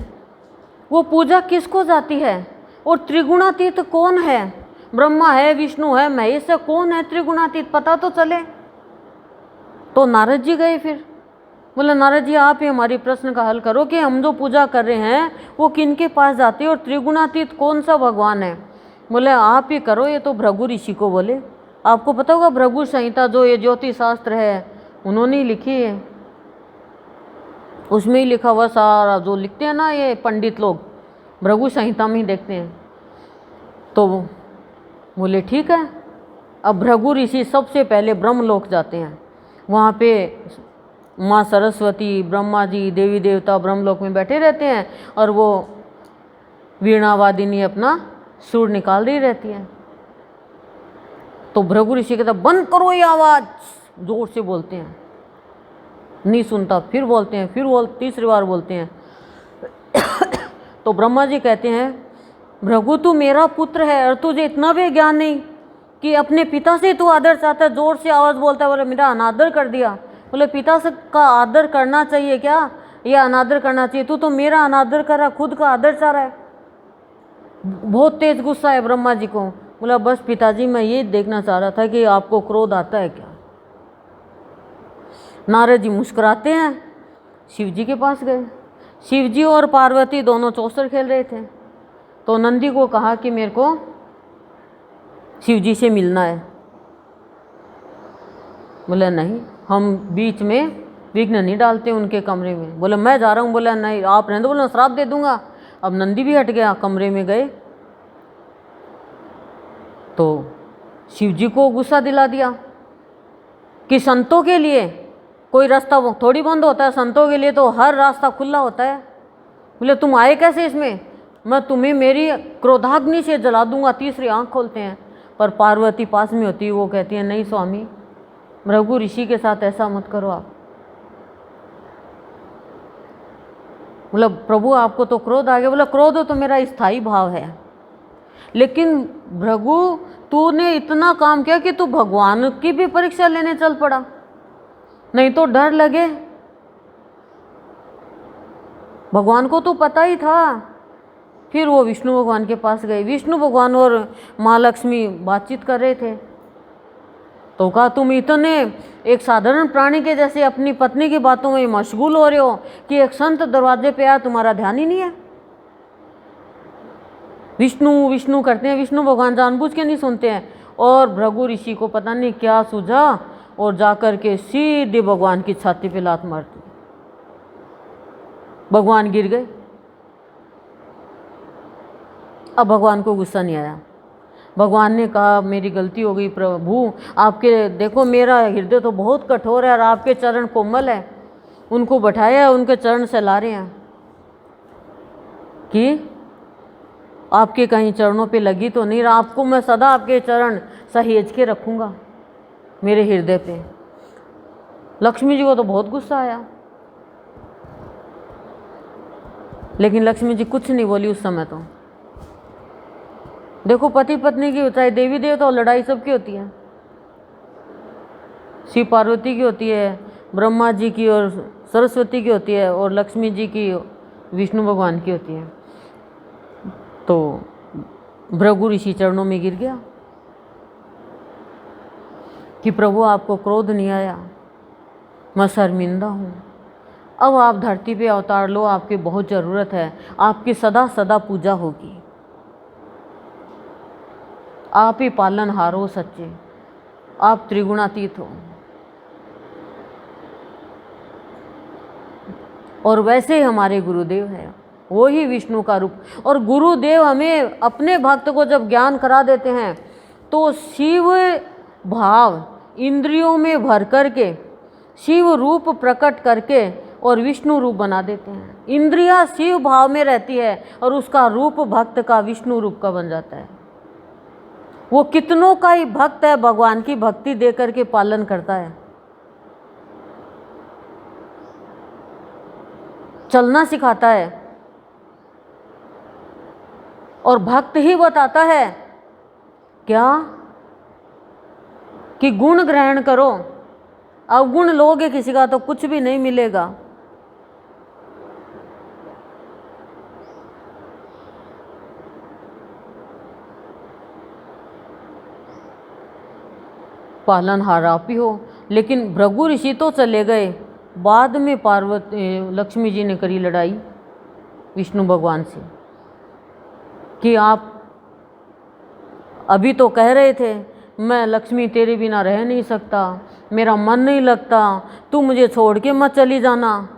S1: वो पूजा किसको जाती है, और त्रिगुणातीत कौन है, ब्रह्मा है, विष्णु है, महेश है, कौन है त्रिगुणातीत, पता तो चले। तो नारद जी गए, फिर बोले नारद जी आप ही हमारी प्रश्न का हल करो कि हम जो पूजा कर रहे हैं वो किन के पास जाती है और त्रिगुणातीत कौन सा भगवान है। बोले आप ही करो, ये तो भृगु ऋषि को बोले। आपको पता होगा भृगु संहिता जो ये ज्योतिष शास्त्र है उन्होंने ही लिखी है, उसमें ही लिखा हुआ सारा जो लिखते हैं ना ये पंडित लोग, भृगु संहिता में ही देखते हैं। तो बोले ठीक है। अब भृगु ऋषि सबसे पहले ब्रह्मलोक जाते हैं, वहाँ पे माँ सरस्वती, ब्रह्मा जी, देवी देवता ब्रह्मलोक में बैठे रहते हैं और वो वीणावादिनी अपना सुर निकाल रही रहती है। तो भृगु ऋषि कहता बंद करो ये आवाज़, जोर से बोलते हैं, नहीं सुनता, फिर बोलते हैं, फिर तीसरी बार बोलते हैं। तो ब्रह्मा जी कहते हैं भृगु तू मेरा पुत्र है और तुझे इतना भी ज्ञान नहीं कि अपने पिता से तू आदर चाहता है, जोर से आवाज़ बोलता है, बोले मेरा अनादर कर दिया। बोले पिता से का आदर करना चाहिए क्या, या अनादर करना चाहिए, तू तो मेरा अनादर कर रहा, खुद का आदर चाह रहा है। बहुत तेज गुस्सा है ब्रह्मा जी को। बोला बस पिताजी मैं ये देखना चाह रहा था कि आपको क्रोध आता है क्या। नारद जी मुस्कुराते हैं, शिव जी के पास गए। शिव जी और पार्वती दोनों चौसर खेल रहे थे। तो नंदी को कहा कि मेरे को शिव जी से मिलना है। बोले नहीं, हम बीच में विघ्न नहीं डालते उनके कमरे में। बोले मैं जा रहा हूँ। बोला नहीं आप रहने दो, बोला श्राप दे दूंगा। अब नंदी भी हट गया, कमरे में गए तो शिव जी को गुस्सा दिला दिया कि संतों के लिए कोई रास्ता थोड़ी बंद होता है, संतों के लिए तो हर रास्ता खुला होता है। बोले तुम आए कैसे इसमें, मैं तुम्हें मेरी क्रोधाग्नि से जला दूंगा। तीसरी आंख खोलते हैं, पर पार्वती पास में होती है, वो कहती है नहीं स्वामी, भृगु ऋषि के साथ ऐसा मत करो आप। बोला प्रभु आपको तो क्रोध आ गया। बोला क्रोध तो मेरा स्थायी भाव है, लेकिन भृगु तूने इतना काम किया कि तू भगवान की भी परीक्षा लेने चल पड़ा, नहीं तो डर लगे। भगवान को तो पता ही था। फिर वो विष्णु भगवान के पास गए। विष्णु भगवान और माँ लक्ष्मी बातचीत कर रहे थे। तो कहा तुम इतने एक साधारण प्राणी के जैसे अपनी पत्नी की बातों में मशगूल हो रहे हो कि एक संत दरवाजे पे आया, तुम्हारा ध्यान ही नहीं है। विष्णु विष्णु करते हैं, विष्णु भगवान जानबूझ के नहीं सुनते हैं। और भृगु ऋषि को पता नहीं क्या सूझा और जाकर के सीधे भगवान की छाती पे लात मार दी। भगवान गिर गए। अब भगवान को गुस्सा नहीं आया। भगवान ने कहा मेरी गलती हो गई प्रभु, आपके देखो मेरा हृदय तो बहुत कठोर है और आपके चरण कोमल है। उनको बैठाया, उनके चरण से ला रहे हैं कि आपके कहीं चरणों पे लगी तो नहीं, आपको मैं सदा आपके चरण सहेज के रखूँगा मेरे हृदय पे। लक्ष्मी जी को तो बहुत गुस्सा आया, लेकिन लक्ष्मी जी कुछ नहीं बोली उस समय। तो देखो पति पत्नी की चाहे देवी देवता और लड़ाई सबकी होती है, शिव पार्वती की होती है, ब्रह्मा जी की और सरस्वती की होती है, और लक्ष्मी जी की विष्णु भगवान की होती है। तो भृगु ऋषि चरणों में गिर गया कि प्रभु आपको क्रोध नहीं आया, मैं शर्मिंदा हूँ। अब आप धरती पे अवतार लो, आपकी बहुत ज़रूरत है, आपकी सदा सदा पूजा होगी। आप ही पालनहार हो सच्चे, आप त्रिगुणातीत हो। और वैसे ही हमारे गुरुदेव हैं, वो ही विष्णु का रूप। और गुरुदेव हमें अपने भक्त को जब ज्ञान करा देते हैं तो शिव भाव इंद्रियों में भर करके शिव रूप प्रकट करके और विष्णु रूप बना देते हैं। इंद्रियां शिव भाव में रहती है और उसका रूप भक्त का विष्णु रूप का बन जाता है। वो कितनों का ही भक्त है, भगवान की भक्ति दे करके पालन करता है। चलना सिखाता है, और भक्त ही बताता है क्या कि गुण ग्रहण करो, अवगुण लोगे किसी का तो कुछ भी नहीं मिलेगा। पालनहार आप ही हो। लेकिन भृगु ऋषि तो चले गए, बाद में पार्वती लक्ष्मी जी ने करी लड़ाई विष्णु भगवान से कि आप अभी तो कह रहे थे मैं लक्ष्मी तेरे बिना रह नहीं सकता, मेरा मन नहीं लगता, तू मुझे छोड़ के मत चली जाना,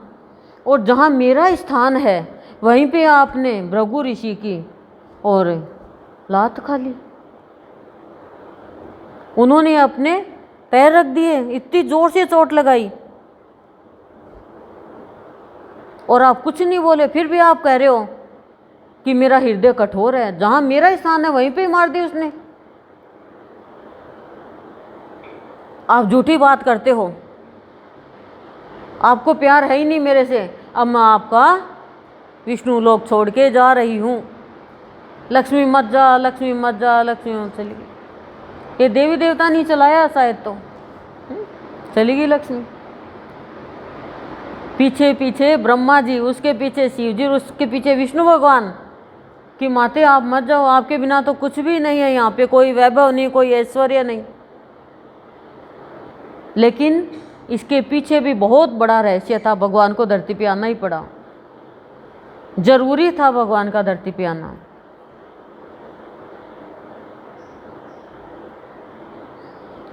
S1: और जहाँ मेरा स्थान है वहीं पे आपने भृगु ऋषि की और लात खा ली। उन्होंने अपने पैर रख दिए, इतनी जोर से चोट लगाई और आप कुछ नहीं बोले, फिर भी आप कह रहे हो कि मेरा हृदय कठोर है। जहां मेरा स्थान है वहीं पे मार दी उसने। आप झूठी बात करते हो, आपको प्यार है ही नहीं मेरे से, अब मैं आपका विष्णु लोक छोड़ के जा रही हूँ। लक्ष्मी मत जा, लक्ष्मी मत जा, लक्ष्मी मत चली गई। ये देवी देवता नहीं चलाया शायद, तो चली गई लक्ष्मी। पीछे पीछे ब्रह्मा जी, उसके पीछे शिव जी, उसके पीछे विष्णु भगवान कि माते आप मत जाओ, आपके बिना तो कुछ भी नहीं है यहाँ पे, कोई वैभव नहीं, कोई ऐश्वर्य नहीं। लेकिन इसके पीछे भी बहुत बड़ा रहस्य था, भगवान को धरती पे आना ही पड़ा, जरूरी था भगवान का धरती पे आना।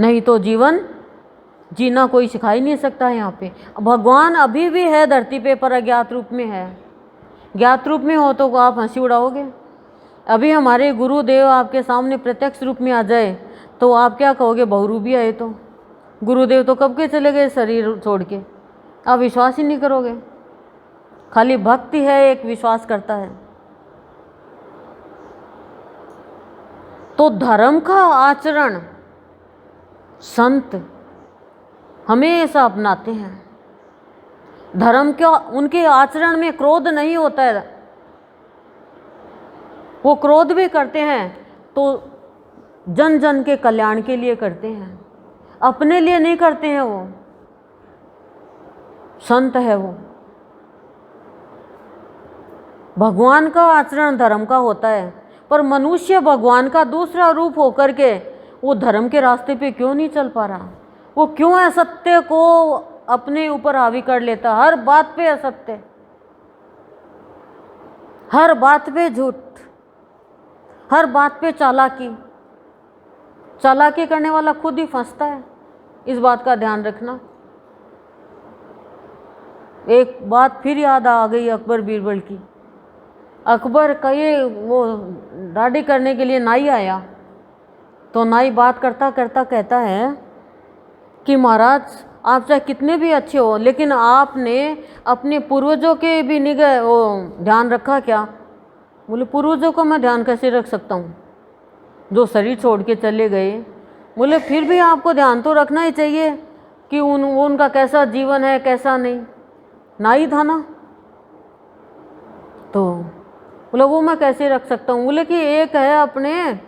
S1: नहीं तो जीवन जीना कोई सिखा ही नहीं सकता है यहाँ पे। भगवान अभी भी है धरती पे, पर अज्ञात रूप में है। ज्ञात रूप में हो तो आप हंसी उड़ाओगे। अभी हमारे गुरुदेव आपके सामने प्रत्यक्ष रूप में आ जाए तो आप क्या कहोगे, बहुरूपी आए तो। गुरुदेव तो कब के चले गए शरीर छोड़ के, आप विश्वास ही नहीं करोगे। खाली भक्ति है, एक विश्वास करता है। तो धर्म का आचरण संत हमेशा अपनाते हैं। धर्म का उनके आचरण में क्रोध नहीं होता है। वो क्रोध भी करते हैं तो जन जन के कल्याण के लिए करते हैं, अपने लिए नहीं करते हैं। वो संत है वो। भगवान का आचरण धर्म का होता है, पर मनुष्य भगवान का दूसरा रूप होकर के वो धर्म के रास्ते पे क्यों नहीं चल पा रहा। वो क्यों असत्य को अपने ऊपर हावी कर लेता, हर बात पे असत्य, हर बात पे झूठ, हर बात पे चालाकी। चालाकी करने वाला खुद ही फंसता है, इस बात का ध्यान रखना। एक बात फिर याद आ गई अकबर बीरबल की। अकबर का ये वो दाढ़ी करने के लिए नाई आया, तो नाई बात करता करता कहता है कि महाराज आप चाहे कितने भी अच्छे हो, लेकिन आपने अपने पूर्वजों के भी निगाह वो ध्यान रखा क्या। बोले पूर्वजों का मैं ध्यान कैसे रख सकता हूँ, जो शरीर छोड़ के चले गए। बोले फिर भी आपको ध्यान तो रखना ही चाहिए कि उनका कैसा जीवन है कैसा नहीं। नाई था ना, तो बोले वो मैं कैसे रख सकता हूँ। बोले कि एक है अपने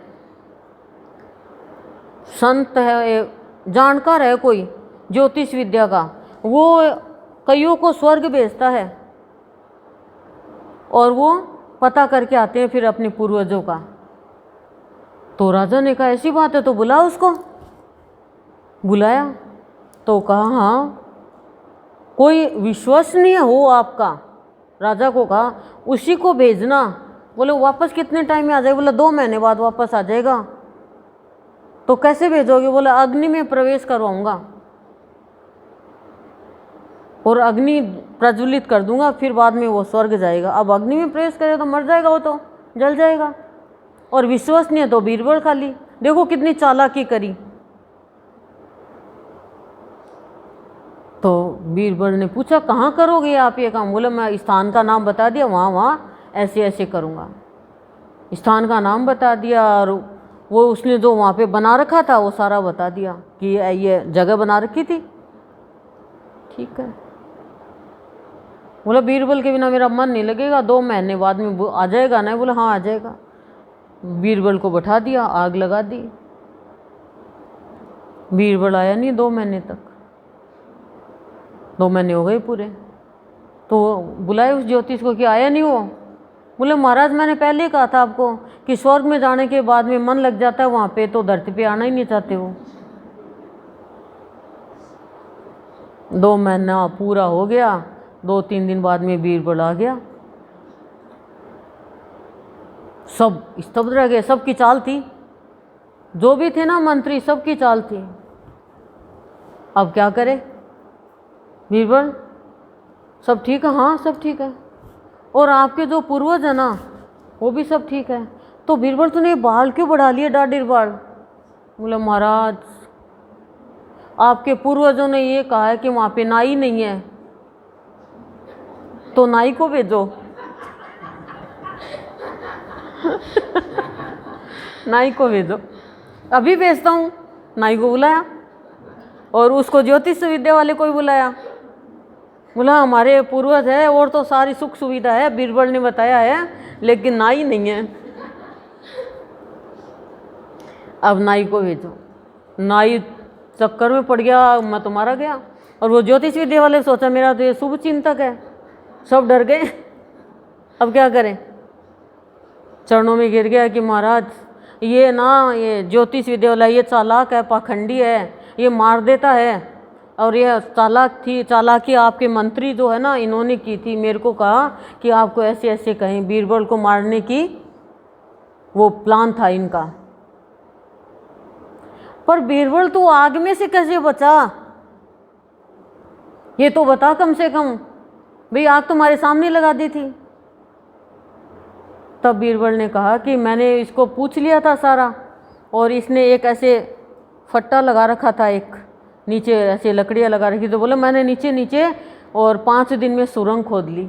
S1: संत है, जानकार है कोई ज्योतिष विद्या का, वो कईयों को स्वर्ग भेजता है और वो पता करके आते हैं फिर अपने पूर्वजों का। तो राजा ने कहा ऐसी बात है तो बुला उसको। बुलाया तो कहा हाँ कोई विश्वसनीय हो आपका, राजा को कहा उसी को भेजना। बोले वापस कितने टाइम में आ जाएगा। बोला 2 महीने बाद वापस आ जाएगा। तो कैसे भेजोगे। बोला अग्नि में प्रवेश करवाऊंगा और अग्नि प्रज्वलित कर दूंगा, फिर बाद में वो स्वर्ग जाएगा। अब अग्नि में प्रवेश करे तो मर जाएगा, वो तो जल जाएगा। और विश्वसनीय तो बीरबल खाली, देखो कितनी चालाकी करी। तो बीरबल ने पूछा कहाँ करोगे आप ये काम। बोले मैं स्थान का नाम बता दिया, वहाँ वहाँ ऐसे ऐसे करूँगा। स्थान का नाम बता दिया और वो उसने जो वहाँ पे बना रखा था वो सारा बता दिया कि ये जगह बना रखी थी। ठीक है। बोला बीरबल के बिना मेरा मन नहीं लगेगा, 2 महीने बाद में आ जाएगा ना। बोला हाँ आ जाएगा। बीरबल को बैठा दिया, आग लगा दी। बीरबल आया नहीं 2 महीने तक। 2 महीने हो गए पूरे। तो बुलाए उस ज्योतिष को कि आया नहीं वो। बोले महाराज मैंने पहले ही कहा था आपको कि स्वर्ग में जाने के बाद में मन लग जाता है वहाँ पे, तो धरती पे आना ही नहीं चाहते वो। 2 महीना पूरा हो गया। 2-3 दिन बाद में बीरबल आ गया। सब स्तब्ध रह गए। सबकी चाल थी, जो भी थे ना मंत्री, सबकी चाल थी। अब क्या करे बीरबल? सब ठीक है? हाँ सब ठीक है। और आपके जो पूर्वज है ना वो भी सब ठीक है। तो बीरबल तूने बाल क्यों बढ़ा लिए, डाढ़ी बाल? बोला महाराज आपके पूर्वजों ने ये कहा है कि वहाँ पे नाई नहीं है, तो नाई को भेजो। नाई को भेजो। अभी भेजता हूँ। नाई को बुलाया और उसको ज्योतिष विद्या वाले को भी बुलाया। बोला हमारे पूर्वज है और तो सारी सुख सुविधा है, बीरबल ने बताया है, लेकिन नाई नहीं है। अब नाई को भेजो। नाई चक्कर में पड़ गया, मैं तो मारा गया। और वो ज्योतिष विद्या वाले सोचा मेरा तो ये शुभ चिंतक है, सब डर गए। अब क्या करें? चरणों में गिर गया कि महाराज ये ना ये ज्योतिष विद्या वाला ये चालाक है, पाखंडी है, ये मार देता है। और यह चालाकी आपके मंत्री जो है ना इन्होंने की थी। मेरे को कहा कि आपको ऐसे ऐसे कहें, बीरबल को मारने की वो प्लान था इनका। पर बीरबल तो आग में से कैसे बचा, ये तो बता कम से कम। भाई आग तुम्हारे सामने लगा दी थी। तब बीरबल ने कहा कि मैंने इसको पूछ लिया था सारा, और इसने एक ऐसे फट्टा लगा रखा था, एक नीचे ऐसे लकड़ियाँ लगा रखी। तो बोला मैंने नीचे और 5 दिन में सुरंग खोद ली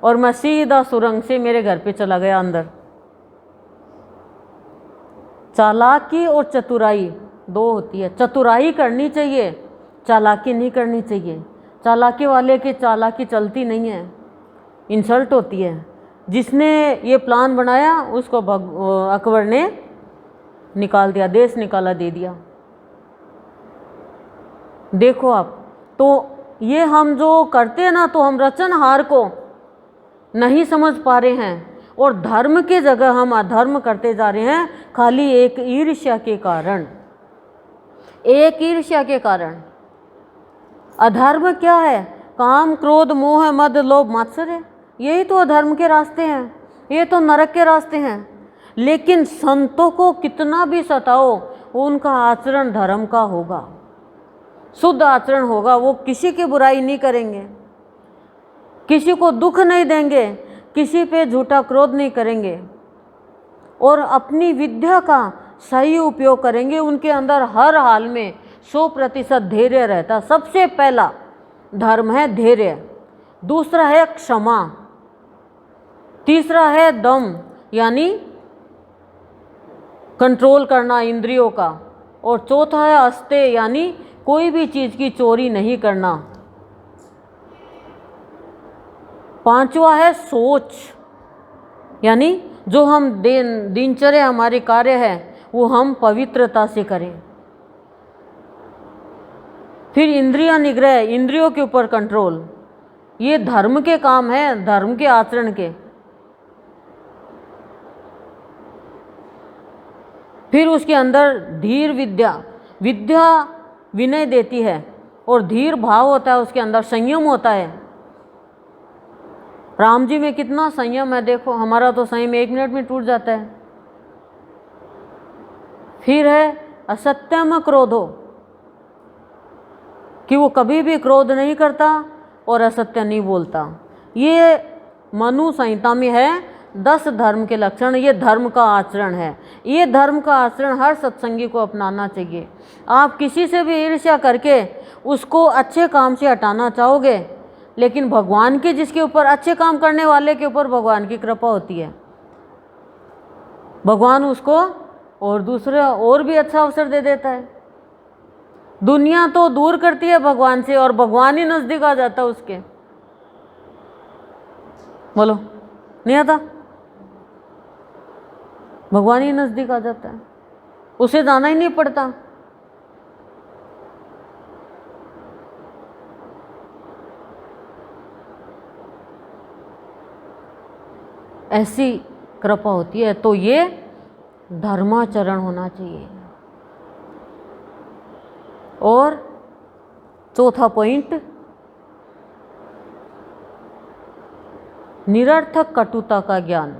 S1: और मैं सीधा सुरंग से मेरे घर पे चला गया अंदर। चालाकी और चतुराई 2 होती है। चतुराई करनी चाहिए, चालाकी नहीं करनी चाहिए। चालाकी वाले की चालाकी चलती नहीं है, इंसल्ट होती है। जिसने ये प्लान बनाया उसको अकबर ने निकाल दिया, देश निकाला दे दिया। देखो आप, तो ये हम जो करते हैं ना, तो हम रचनहार को नहीं समझ पा रहे हैं और धर्म के जगह हम अधर्म करते जा रहे हैं, खाली एक ईर्ष्या के कारण। एक ईर्ष्या के कारण। अधर्म क्या है? काम क्रोध मोह मद लोभ मात्सर्य, यही तो अधर्म के रास्ते हैं, ये तो नरक के रास्ते हैं। लेकिन संतों को कितना भी सताओ, उनका आचरण धर्म का होगा, शुद्ध आचरण होगा। वो किसी की बुराई नहीं करेंगे, किसी को दुख नहीं देंगे, किसी पे झूठा क्रोध नहीं करेंगे और अपनी विद्या का सही उपयोग करेंगे। उनके अंदर हर हाल में 100% धैर्य रहता। सबसे पहला धर्म है धैर्य, दूसरा है क्षमा, तीसरा है दम यानी कंट्रोल करना इंद्रियों का, और चौथा है अस्ते यानी कोई भी चीज़ की चोरी नहीं करना। 5वां है सोच, यानी जो हम दिनचर्या हमारे कार्य है वो हम पवित्रता से करें। फिर इंद्रिय निग्रह, इंद्रियों के ऊपर कंट्रोल, ये धर्म के काम है, धर्म के आचरण के। फिर उसके अंदर धीर विद्या, विद्या विनय देती है और धीर भाव होता है, उसके अंदर संयम होता है। राम जी में कितना संयम है, देखो हमारा तो संयम 1 मिनट में टूट जाता है। फिर है असत्यम क्रोधो, कि वो कभी भी क्रोध नहीं करता और असत्य नहीं बोलता। ये मनु संहिता में है 10 धर्म के लक्षण, ये धर्म का आचरण है। ये धर्म का आचरण हर सत्संगी को अपनाना चाहिए। आप किसी से भी ईर्ष्या करके उसको अच्छे काम से हटाना चाहोगे, लेकिन भगवान के जिसके ऊपर अच्छे काम करने वाले के ऊपर भगवान की कृपा होती है, भगवान उसको और दूसरे और भी अच्छा अवसर दे देता है। दुनिया तो दूर करती है भगवान से और भगवान ही नजदीक आ जाता है उसके। बोलो नहीं आता? भगवान ही नज़दीक आ जाता है, उसे जाना ही नहीं पड़ता। ऐसी कृपा होती है। तो ये धर्माचरण होना चाहिए। और चौथा पॉइंट, निरर्थक कटुता का ज्ञान,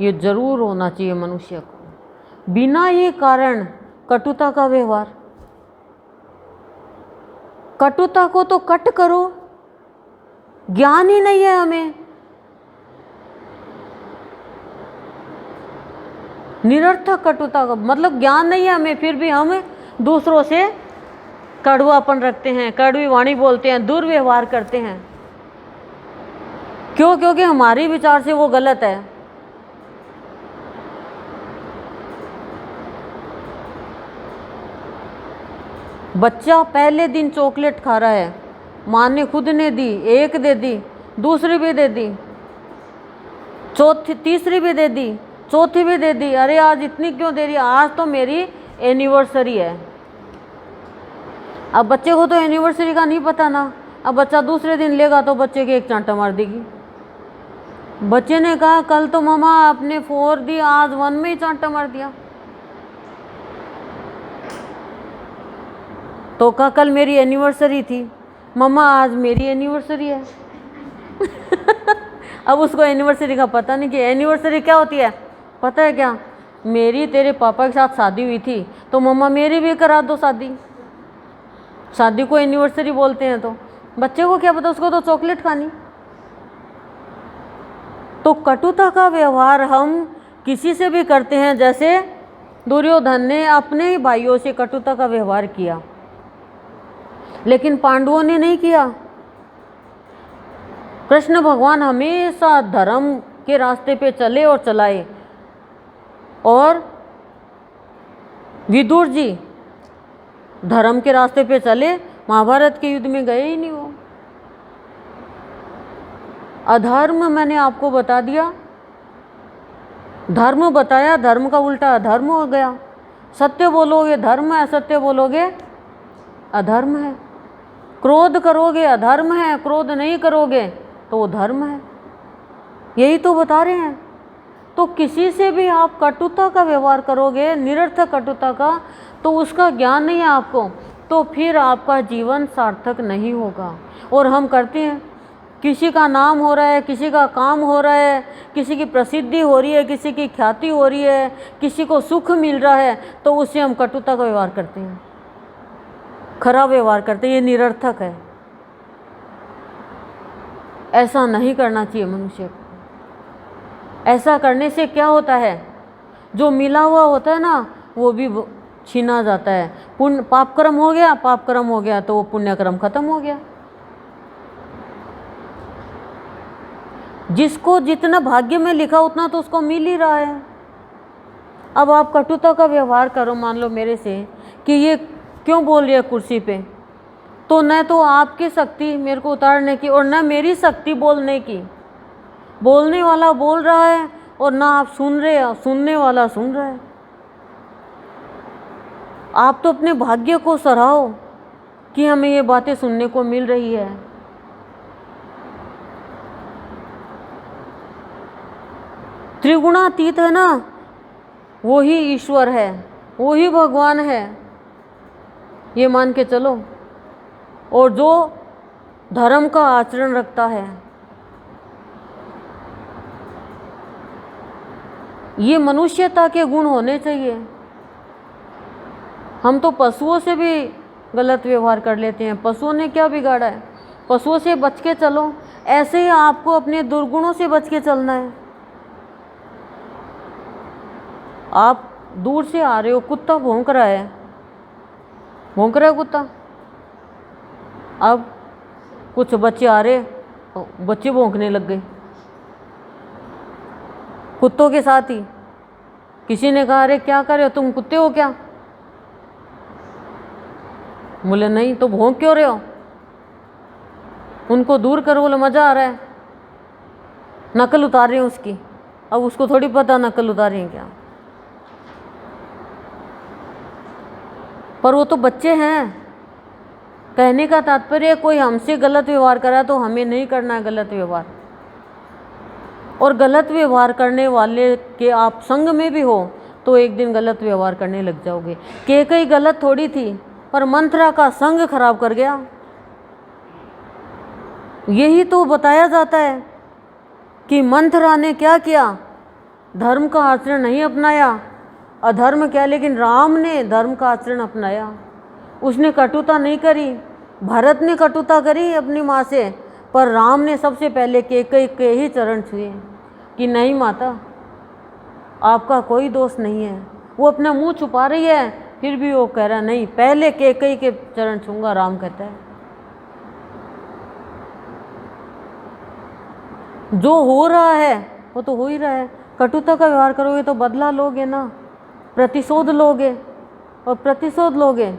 S1: ये जरूर होना चाहिए मनुष्य को। बिना ये कारण कटुता का व्यवहार, कटुता को तो कट करो, ज्ञान ही नहीं है हमें। निरर्थक कटुता का मतलब ज्ञान नहीं है हमें, फिर भी हम दूसरों से कड़वापन रखते हैं, कड़वी वाणी बोलते हैं, दुर्व्यवहार करते हैं। क्यों? क्योंकि हमारी विचार से वो गलत है। बच्चा पहले दिन चॉकलेट खा रहा है, माँ ने खुद ने दी, एक दे दी, दूसरी भी दे दी, तीसरी भी दे दी, चौथी भी दे दी। अरे आज इतनी क्यों दे रही? आज तो मेरी एनिवर्सरी है। अब बच्चे को तो एनिवर्सरी का नहीं पता ना। अब बच्चा दूसरे दिन लेगा तो बच्चे के एक चांटा मार देगी। बच्चे ने कहा कल तो मामा आपने 4 दी, आज 1 में ही चांटा मार दिया। तो कहा कल मेरी एनिवर्सरी थी, मम्मा आज मेरी एनिवर्सरी है। अब उसको एनिवर्सरी का पता नहीं कि एनिवर्सरी क्या होती है। पता है क्या? मेरी तेरे पापा के साथ शादी हुई थी तो मम्मा मेरी भी करा दो शादी। शादी को एनिवर्सरी बोलते हैं। तो बच्चे को क्या पता, उसको तो चॉकलेट खानी। तो कटुता का व्यवहार हम किसी से भी करते हैं। जैसे दुर्योधन ने अपने ही भाइयों से कटुता का व्यवहार किया, लेकिन पांडवों ने नहीं किया। कृष्ण भगवान हमेशा धर्म के रास्ते पे चले और चलाए, और विदुर जी धर्म के रास्ते पे चले, महाभारत के युद्ध में गए ही नहीं वो। अधर्म मैंने आपको बता दिया, धर्म बताया, धर्म का उल्टा अधर्म हो गया। सत्य बोलोगे धर्म है, असत्य बोलोगे अधर्म है। क्रोध करोगे अधर्म है, क्रोध नहीं करोगे तो वो धर्म है। यही तो बता रहे हैं। तो किसी से भी आप कटुता का व्यवहार करोगे, निरर्थक कटुता का, तो उसका ज्ञान नहीं है आपको, तो फिर आपका जीवन सार्थक नहीं होगा। और हम करते हैं, किसी का नाम हो रहा है, किसी का काम हो रहा है, किसी की प्रसिद्धि हो रही है, किसी की ख्याति हो रही है, किसी को सुख मिल रहा है, तो उससे हम कटुता का व्यवहार करते हैं, खराब व्यवहार करते हैं। ये निरर्थक है, ऐसा नहीं करना चाहिए मनुष्य को। ऐसा करने से क्या होता है, जो मिला हुआ होता है ना वो भी छीना जाता है। पुण्य पाप कर्म हो गया, पाप कर्म हो गया तो वो पुण्य कर्म खत्म हो गया। जिसको जितना भाग्य में लिखा उतना तो उसको मिल ही रहा है। अब आप कटुता का व्यवहार करो, मान लो मेरे से कि ये क्यों बोल रही है कुर्सी पे, तो न तो आपकी शक्ति मेरे को उतारने की और न मेरी शक्ति बोलने की। बोलने वाला बोल रहा है और ना आप सुन रहे हो, सुनने वाला सुन रहा है। आप तो अपने भाग्य को सराहो कि हमें ये बातें सुनने को मिल रही है। त्रिगुणातीत है ना, वो ही ईश्वर है, वो ही भगवान है, ये मान के चलो। और जो धर्म का आचरण रखता है, ये मनुष्यता के गुण होने चाहिए। हम तो पशुओं से भी गलत व्यवहार कर लेते हैं। पशुओं ने क्या बिगाड़ा है? पशुओं से बच के चलो। ऐसे ही आपको अपने दुर्गुणों से बच के चलना है। आप दूर से आ रहे हो, कुत्ता भौंक रहा है, भौंक रहा है कुत्ता। अब कुछ बच्चे आ रहे, बच्चे भौंकने लग गए कुत्तों के साथ ही। किसी ने कहा अरे क्या कर रहे हो तुम, कुत्ते हो क्या? बोले नहीं, तो भौंक क्यों रहे हो? उनको दूर करो। बोले मज़ा आ रहा है, नकल उतार रहे हो उसकी। अब उसको थोड़ी पता नकल उतारी है क्या, पर वो तो बच्चे हैं। कहने का तात्पर्य कोई हमसे गलत व्यवहार करा तो हमें नहीं करना है गलत व्यवहार, और गलत व्यवहार करने वाले के आप संग में भी हो तो एक दिन गलत व्यवहार करने लग जाओगे। कैकेयी गलत थोड़ी थी, पर मंथरा का संग खराब कर गया। यही तो बताया जाता है कि मंथरा ने क्या किया, धर्म का आचरण नहीं अपनाया, अधर्म क्या, लेकिन राम ने धर्म का आचरण अपनाया। उसने कटुता नहीं करी, भरत ने कटुता करी अपनी माँ से, पर राम ने सबसे पहले कैकेयी के ही चरण छुए कि नहीं माता, आपका कोई दोष नहीं है। वो अपना मुंह छुपा रही है, फिर भी वो कह रहा नहीं, पहले कैकेयी के चरण छूंगा, राम कहता है। जो हो रहा है वो तो हो ही रहा है। कटुता का व्यवहार करोगे तो बदला लोगे ना, प्रतिशोध लोगे, और प्रतिशोध लोगे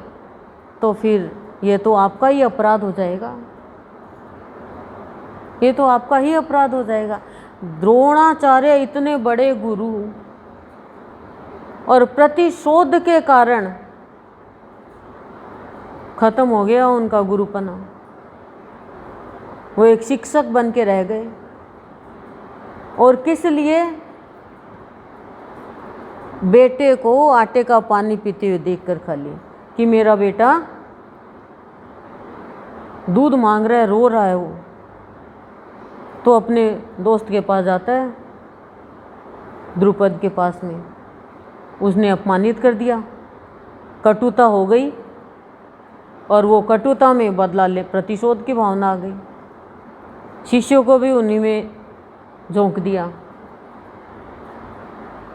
S1: तो फिर ये तो आपका ही अपराध हो जाएगा, ये तो आपका ही अपराध हो जाएगा। द्रोणाचार्य इतने बड़े गुरु, और प्रतिशोध के कारण खत्म हो गया उनका गुरुपना, वो एक शिक्षक बन के रह गए। और किस लिए? बेटे को आटे का पानी पीते हुए देखकर खाली कि मेरा बेटा दूध मांग रहा है, रो रहा है वो, तो अपने दोस्त के पास जाता है, द्रुपद के पास में। उसने अपमानित कर दिया, कटुता हो गई, और वो कटुता में बदला ले प्रतिशोध की भावना आ गई। शिष्यों को भी उन्हीं में झोंक दिया,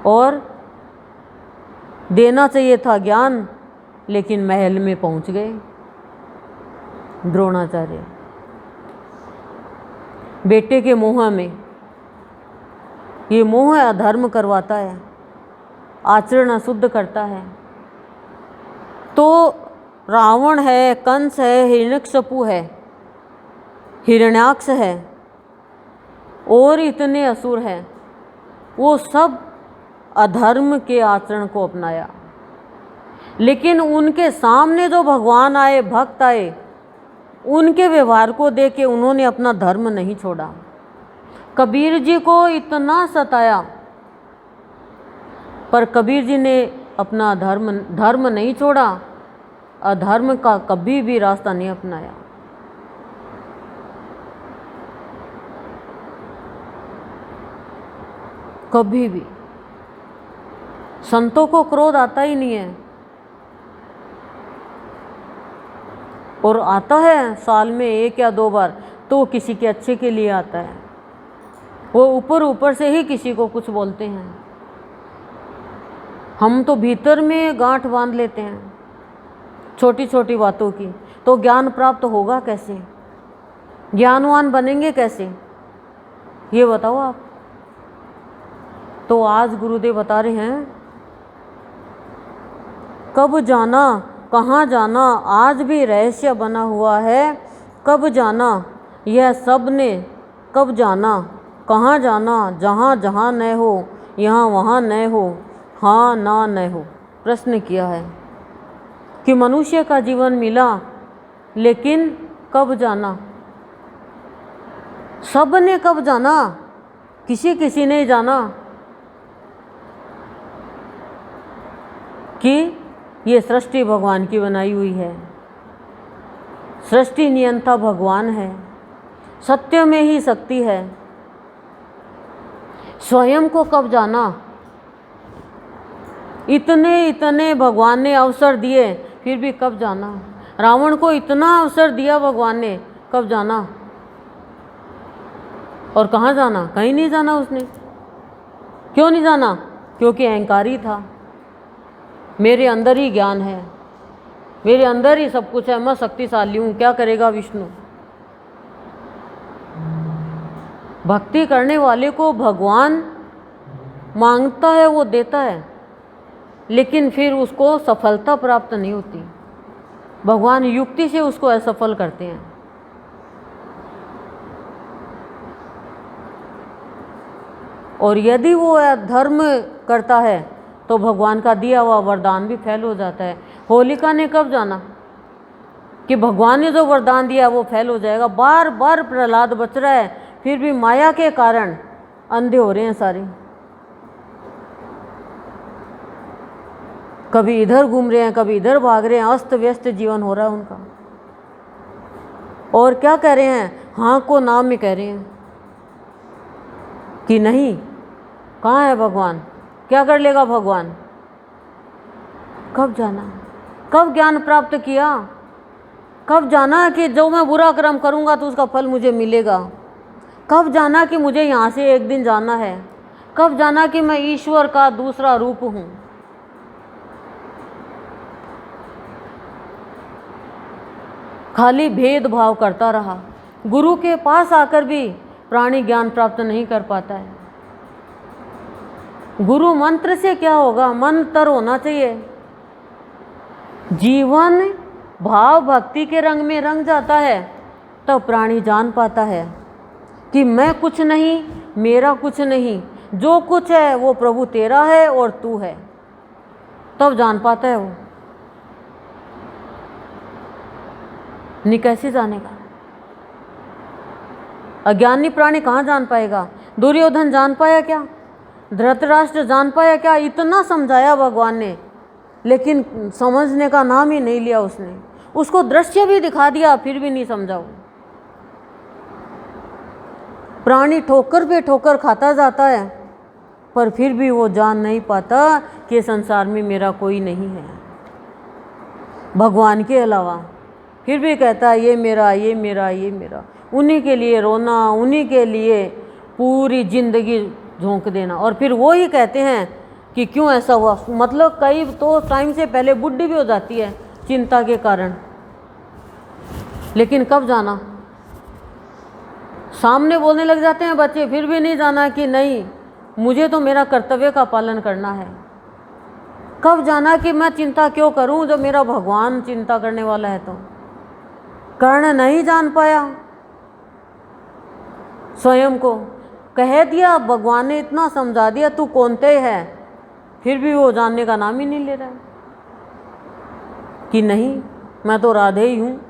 S1: और देना चाहिए था ज्ञान, लेकिन महल में पहुंच गए द्रोणाचार्य बेटे के मोह में। ये मोह अधर्म करवाता है, आचरण अशुद्ध करता है। तो रावण है, कंस है, हिरण्यकशिपु है, हिरण्याक्ष है, और इतने असुर हैं, वो सब अधर्म के आचरण को अपनाया। लेकिन उनके सामने जो भगवान आए, भक्त आए, उनके व्यवहार को देख के उन्होंने अपना धर्म नहीं छोड़ा। कबीर जी को इतना सताया, पर कबीर जी ने अपना धर्म नहीं छोड़ा, अधर्म का कभी भी रास्ता नहीं अपनाया। कभी भी। संतों को क्रोध आता ही नहीं है, और आता है साल में 1 या 2 बार, तो किसी के अच्छे के लिए आता है। वो ऊपर ऊपर से ही किसी को कुछ बोलते हैं, हम तो भीतर में गांठ बांध लेते हैं छोटी छोटी बातों की। तो ज्ञान प्राप्त होगा कैसे, ज्ञानवान बनेंगे कैसे, ये बताओ आप। तो आज गुरुदेव बता रहे हैं, कब जाना कहाँ जाना आज भी रहस्य बना हुआ है। कब जाना यह सब ने, कब जाना कहाँ जाना, जहाँ जहाँ न हो यहाँ वहाँ न हो, हाँ ना न हो। प्रश्न किया है कि मनुष्य का जीवन मिला, लेकिन कब जाना, सब ने कब जाना, किसी किसी ने जाना कि ये सृष्टि भगवान की बनाई हुई है, सृष्टि नियंता भगवान है, सत्य में ही शक्ति है। स्वयं को कब जाना, इतने इतने भगवान ने अवसर दिए, फिर भी कब जाना। रावण को इतना अवसर दिया भगवान ने, कब जाना, और कहाँ जाना, कहीं नहीं जाना उसने। क्यों नहीं जाना, क्योंकि अहंकारी था। मेरे अंदर ही ज्ञान है, मेरे अंदर ही सब कुछ है, मैं शक्तिशाली हूँ, क्या करेगा विष्णु। भक्ति करने वाले को भगवान मांगता है, वो देता है, लेकिन फिर उसको सफलता प्राप्त नहीं होती। भगवान युक्ति से उसको असफल करते हैं। और यदि वो धर्म करता है तो भगवान का दिया हुआ वरदान भी फैल हो जाता है। होलिका ने कब जाना कि भगवान ने जो वरदान दिया वो फैल हो जाएगा। बार बार प्रहलाद बच रहा है, फिर भी माया के कारण अंधे हो रहे हैं सारे। कभी इधर घूम रहे हैं, कभी इधर भाग रहे हैं, अस्त व्यस्त जीवन हो रहा है उनका। और क्या कह रहे हैं, हाँ को नाम में कह रहे हैं कि नहीं, कहाँ है भगवान, क्या कर लेगा भगवान। कब जाना, कब ज्ञान प्राप्त किया, कब जाना कि जो मैं बुरा कर्म करूँगा तो उसका फल मुझे मिलेगा। कब जाना कि मुझे यहाँ से एक दिन जाना है। कब जाना कि मैं ईश्वर का दूसरा रूप हूँ। खाली भेदभाव करता रहा। गुरु के पास आकर भी प्राणी ज्ञान प्राप्त नहीं कर पाता है। गुरु मंत्र से क्या होगा, मंत्र होना चाहिए। जीवन भाव भक्ति के रंग में रंग जाता है तब प्राणी जान पाता है कि मैं कुछ नहीं, मेरा कुछ नहीं, जो कुछ है वो प्रभु तेरा है और तू है। तब जान पाता है वो, नहीं कैसे जानेगा। अज्ञानी प्राणी कहाँ जान पाएगा। दुर्योधन जान पाया क्या, धृतराष्ट्र जान पाया क्या। इतना समझाया भगवान ने लेकिन समझने का नाम ही नहीं लिया उसने। उसको दृश्य भी दिखा दिया फिर भी नहीं समझा वो। प्राणी ठोकर पे ठोकर खाता जाता है पर फिर भी वो जान नहीं पाता कि संसार में मेरा कोई नहीं है भगवान के अलावा। फिर भी कहता है ये मेरा, ये मेरा, ये मेरा। उन्हीं के लिए रोना, उन्हीं के लिए पूरी जिंदगी झोंक देना। और फिर वो ही कहते हैं कि क्यों ऐसा हुआ। मतलब कई तो टाइम से पहले बुढ़ी भी हो जाती है चिंता के कारण। लेकिन कब जाना, सामने बोलने लग जाते हैं बच्चे, फिर भी नहीं जाना कि नहीं मुझे तो मेरा कर्तव्य का पालन करना है। कब जाना कि मैं चिंता क्यों करूं जब मेरा भगवान चिंता करने वाला है। तो कर्ण नहीं जान पाया, स्वयं को कह दिया, भगवान ने इतना समझा दिया तू कौनते है, फिर भी वो जानने का नाम ही नहीं ले रहा है कि नहीं मैं तो राधे ही हूँ।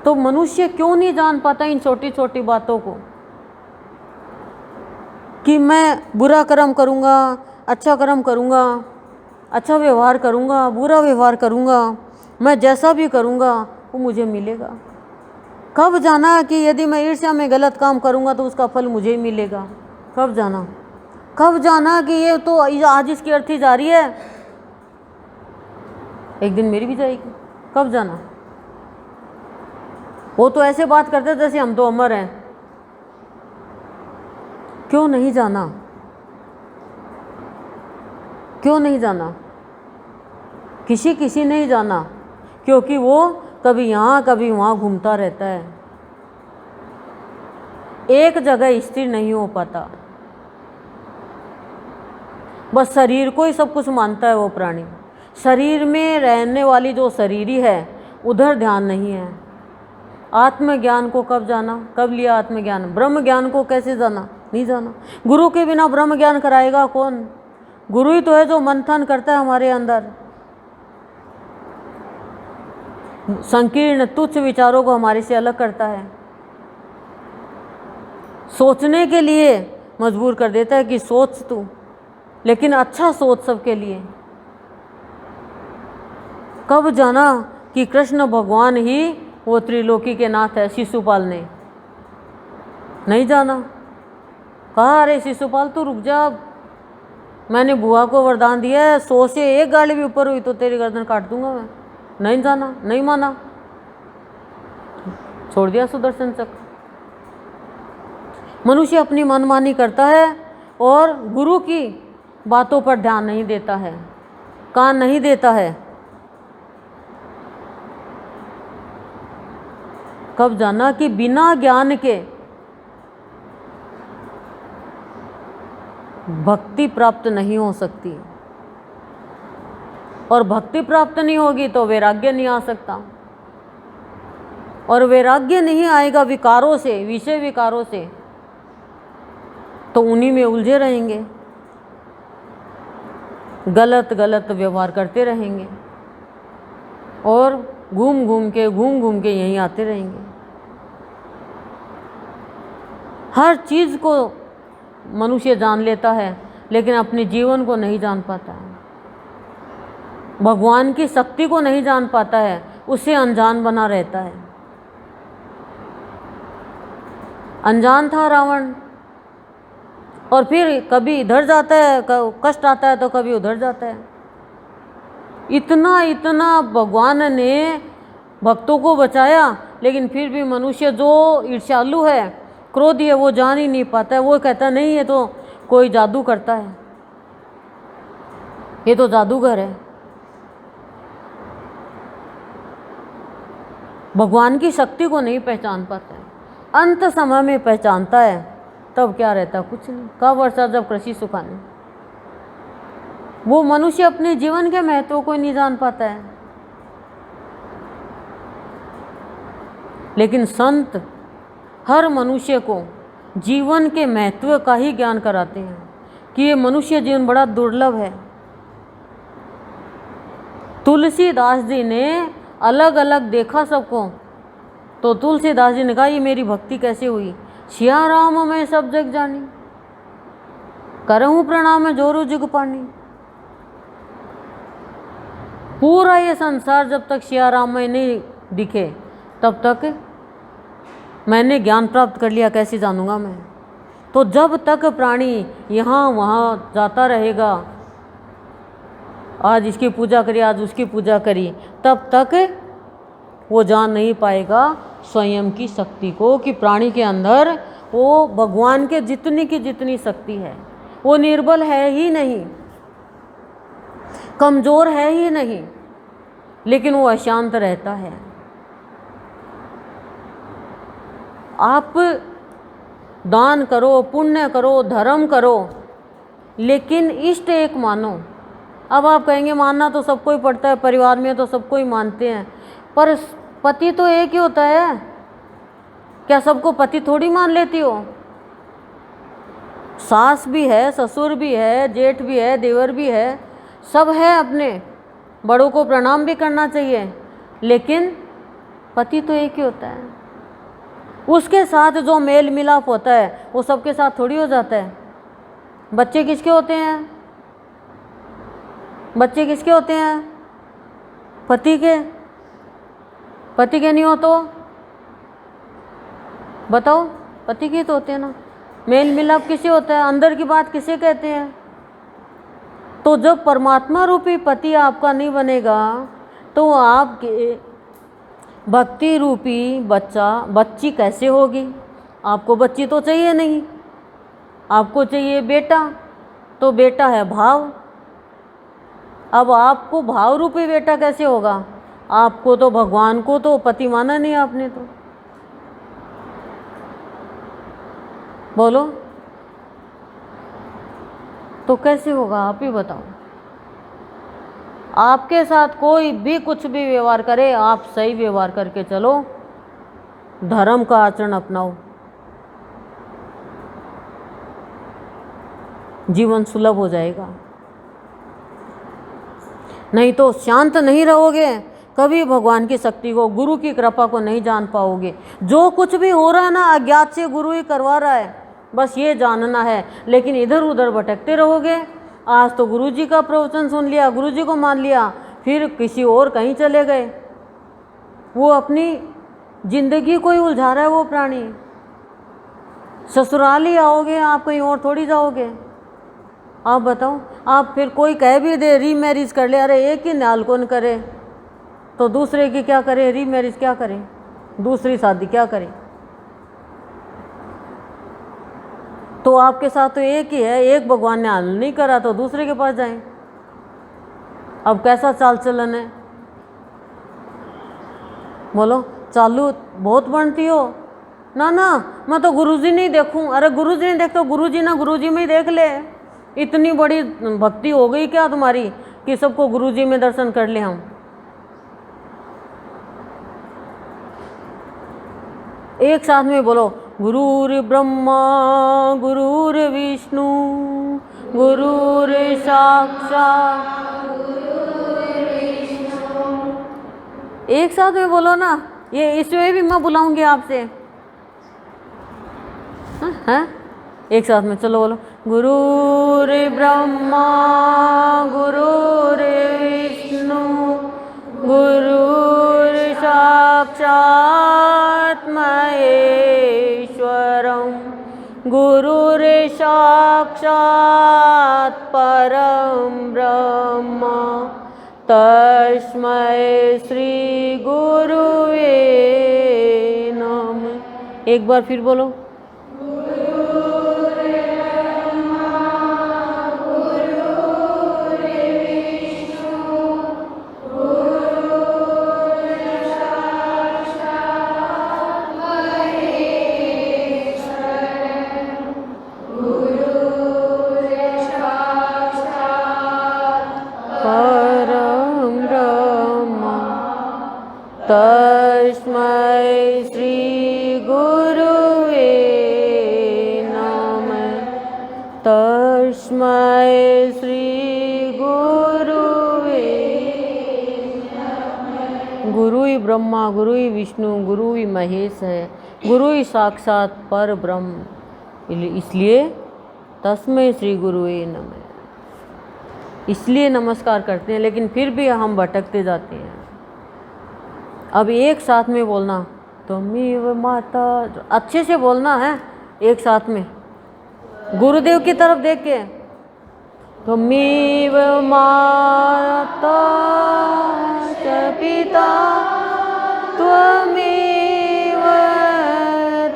S1: तो मनुष्य क्यों नहीं जान पाता इन छोटी छोटी बातों को कि मैं बुरा कर्म करूँगा, अच्छा कर्म करूँगा, अच्छा व्यवहार करूँगा, बुरा व्यवहार करूँगा, मैं जैसा भी करूँगा वो मुझे मिलेगा। कब जाना कि यदि मैं ईर्ष्या में गलत काम करूँगा तो उसका फल मुझे ही मिलेगा। कब जाना, कब जाना कि ये तो आज इसकी अर्थी जा रही है, एक दिन मेरी भी जाएगी। कब जाना। वो तो ऐसे बात करते जैसे हम तो अमर हैं। क्यों नहीं जाना, क्यों नहीं जाना। किसी नहीं जाना क्योंकि वो कभी यहाँ कभी वहाँ घूमता रहता है, एक जगह स्थिर नहीं हो पाता। बस शरीर को ही सब कुछ मानता है वो प्राणी। शरीर में रहने वाली जो शरीरी है उधर ध्यान नहीं है। आत्मज्ञान को कब जाना, कब लिया आत्मज्ञान। ब्रह्म ज्ञान को कैसे जाना, नहीं जाना। गुरु के बिना ब्रह्म ज्ञान कराएगा कौन। गुरु ही तो है जो मंथन करता है हमारे अंदर, संकीर्ण तुच्छ विचारों को हमारे से अलग करता है, सोचने के लिए मजबूर कर देता है कि सोच तू, लेकिन अच्छा सोच सबके लिए। कब जाना कि कृष्ण भगवान ही वो त्रिलोकी के नाथ है। शिशुपाल ने नहीं जाना, कहा अरे शिशुपाल तू रुक जा, मैंने बुआ को वरदान दिया है 100 से 1 गाली भी ऊपर हुई तो तेरी गर्दन काट दूंगा मैं। नहीं जाना, नहीं माना, छोड़ दिया सुदर्शन चक्र। मनुष्य अपनी मनमानी करता है और गुरु की बातों पर ध्यान नहीं देता है, कान नहीं देता है। कब जाना कि बिना ज्ञान के भक्ति प्राप्त नहीं हो सकती, और भक्ति प्राप्त नहीं होगी तो वैराग्य नहीं आ सकता, और वैराग्य नहीं आएगा विकारों से, विषय विकारों से, तो उन्हीं में उलझे रहेंगे, गलत गलत व्यवहार करते रहेंगे और घूम घूम के यहीं आते रहेंगे। हर चीज़ को मनुष्य जान लेता है लेकिन अपने जीवन को नहीं जान पाता है, भगवान की शक्ति को नहीं जान पाता है, उसे अनजान बना रहता है। अनजान था रावण, और फिर कभी इधर जाता है, कष्ट आता है तो कभी उधर जाता है। इतना इतना भगवान ने भक्तों को बचाया, लेकिन फिर भी मनुष्य जो ईर्ष्यालु है, क्रोधी है, वो जान ही नहीं पाता है। वो कहता नहीं है तो कोई जादू करता है, ये तो जादूगर है। भगवान की शक्ति को नहीं पहचान पाता है। अंत समय में पहचानता है, तब क्या रहता, कुछ नहीं। कब वर्षा जब कृषि सुखाने। वो मनुष्य अपने जीवन के महत्व को नहीं जान पाता है। लेकिन संत हर मनुष्य को जीवन के महत्व का ही ज्ञान कराते हैं कि ये मनुष्य जीवन बड़ा दुर्लभ है। तुलसीदास जी ने अलग अलग देखा सबको, तो तुलसीदास जी ने कहा ये मेरी भक्ति कैसे हुई। सिया राम मैं सब जग जानी, करहूँ प्रणाम जोरु जुग पानी। पूरा ये संसार जब तक सिया राम में नहीं दिखे तब तक मैंने ज्ञान प्राप्त कर लिया, कैसे जानूंगा मैं। तो जब तक प्राणी यहाँ वहाँ जाता रहेगा, आज इसकी पूजा करी, आज उसकी पूजा करी, तब तक वो जान नहीं पाएगा स्वयं की शक्ति को, कि प्राणी के अंदर वो भगवान के जितनी की जितनी शक्ति है, वो निर्बल है ही नहीं, कमजोर है ही नहीं, लेकिन वो अशांत रहता है। आप दान करो, पुण्य करो, धर्म करो, लेकिन इष्ट एक मानो। अब आप कहेंगे मानना तो सबको ही पड़ता है, परिवार में तो सबको ही मानते हैं, पर पति तो एक ही होता है, क्या सबको पति थोड़ी मान लेती हो। सास भी है, ससुर भी है, जेठ भी है, देवर भी है, सब है अपने, बड़ों को प्रणाम भी करना चाहिए, लेकिन पति तो एक ही होता है। उसके साथ जो मेल मिलाप होता है वो सबके साथ थोड़ी हो जाता है। बच्चे किसके होते हैं, बच्चे किसके होते हैं, पति के। पति के नहीं हो तो बताओ, पति के तो होते हैं ना। मेल मिलाप किसे होता है, अंदर की बात किसे कहते हैं। तो जब परमात्मा रूपी पति आपका नहीं बनेगा तो आपके भक्ति रूपी बच्ची कैसे होगी। आपको बच्ची तो चाहिए नहीं, आपको चाहिए बेटा, तो बेटा है भाव। अब आपको भाव रूपी बेटा कैसे होगा। आपको तो भगवान को तो पति माना नहीं आपने, तो बोलो तो कैसे होगा, आप ही बताओ। आपके साथ कोई भी कुछ भी व्यवहार करे, आप सही व्यवहार करके चलो, धर्म का आचरण अपनाओ, जीवन सुलभ हो जाएगा। नहीं तो शांत नहीं रहोगे, कभी भगवान की शक्ति को, गुरु की कृपा को नहीं जान पाओगे। जो कुछ भी हो रहा है ना, अज्ञात से गुरु ही करवा रहा है, बस ये जानना है, लेकिन इधर उधर भटकते रहोगे। आज तो गुरुजी का प्रवचन सुन लिया, गुरुजी को मान लिया, फिर किसी और कहीं चले गए। वो अपनी जिंदगी को ही उलझा रहा है वो प्राणी। ससुराल ही आओगे आप, कहीं और थोड़ी जाओगे। आप बताओ, आप फिर कोई कह भी दे री मैरिज कर ले, अरे एक ही न्याल कौन करे, तो दूसरे की क्या करे, री मैरिज क्या करें, दूसरी शादी क्या करें। तो आपके साथ तो एक ही है, एक भगवान ने हल नहीं करा तो दूसरे के पास जाएं। अब कैसा चाल चलन है, बोलो। चालू बहुत बनती हो ना, मैं तो गुरुजी नहीं देखूं। अरे गुरुजी नहीं देख तो गुरुजी ना गुरुजी में ही देख ले। इतनी बड़ी भक्ति हो गई क्या तुम्हारी कि सबको गुरुजी में दर्शन कर ले हम। एक साथ में बोलो, गुरुर्ब्रह्मा गुरुर्विष्णु गुरुर्साक्षात्। एक साथ में बोलो ना, ये इसमें भी मैं बुलाऊंगी आपसे। हाँ, एक साथ में चलो बोलो। गुरुर्ब्रह्मा गुरुर्विष्णु गुरुर्साक्षात् महेश्वरं गुरुर्साक्षात् परं ब्रह्म तस्मै श्री गुरुवे नमः। एक बार फिर बोलो। तस्मै श्री गुरुवे नमः। तस्मै श्री गुरुवे नमः। गुरु ही ब्रह्मा गुरु ही विष्णु गुरु ही महेश है, गुरु ही साक्षात पर ब्रह्म, इसलिए तस्मै श्री गुरुवे नमः। इसलिए नमस्कार करते हैं, लेकिन फिर भी हम भटकते जाते हैं। अब एक साथ में बोलना, त्वमेव माता, अच्छे से बोलना है एक साथ में, गुरुदेव की तरफ देख के। त्वमेव माता च पिता त्वमेव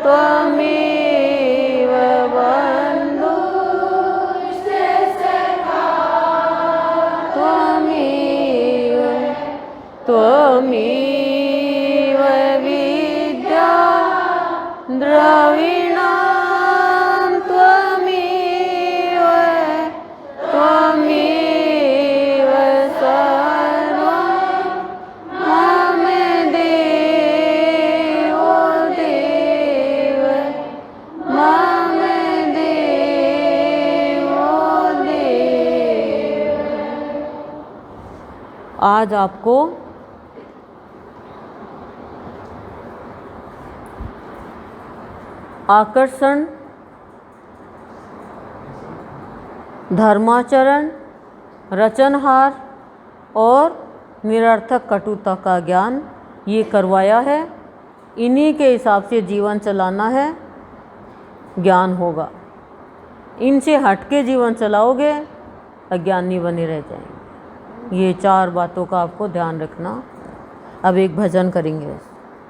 S1: त्वमेव बन्धुश्च सखा त्वमेव त्वमेव द्रविणं त्वमेव त्वमेव सर्वं मम देवो देव मम देवो देव। आज आपको आकर्षण, धर्माचरण, रचनहार और निरर्थक कटुता का ज्ञान ये करवाया है। इन्हीं के हिसाब से जीवन चलाना है, ज्ञान होगा। इनसे हट के जीवन चलाओगे, अज्ञानी बने रह जाएंगे। ये 4 बातों का आपको ध्यान रखना। अब एक भजन करेंगे।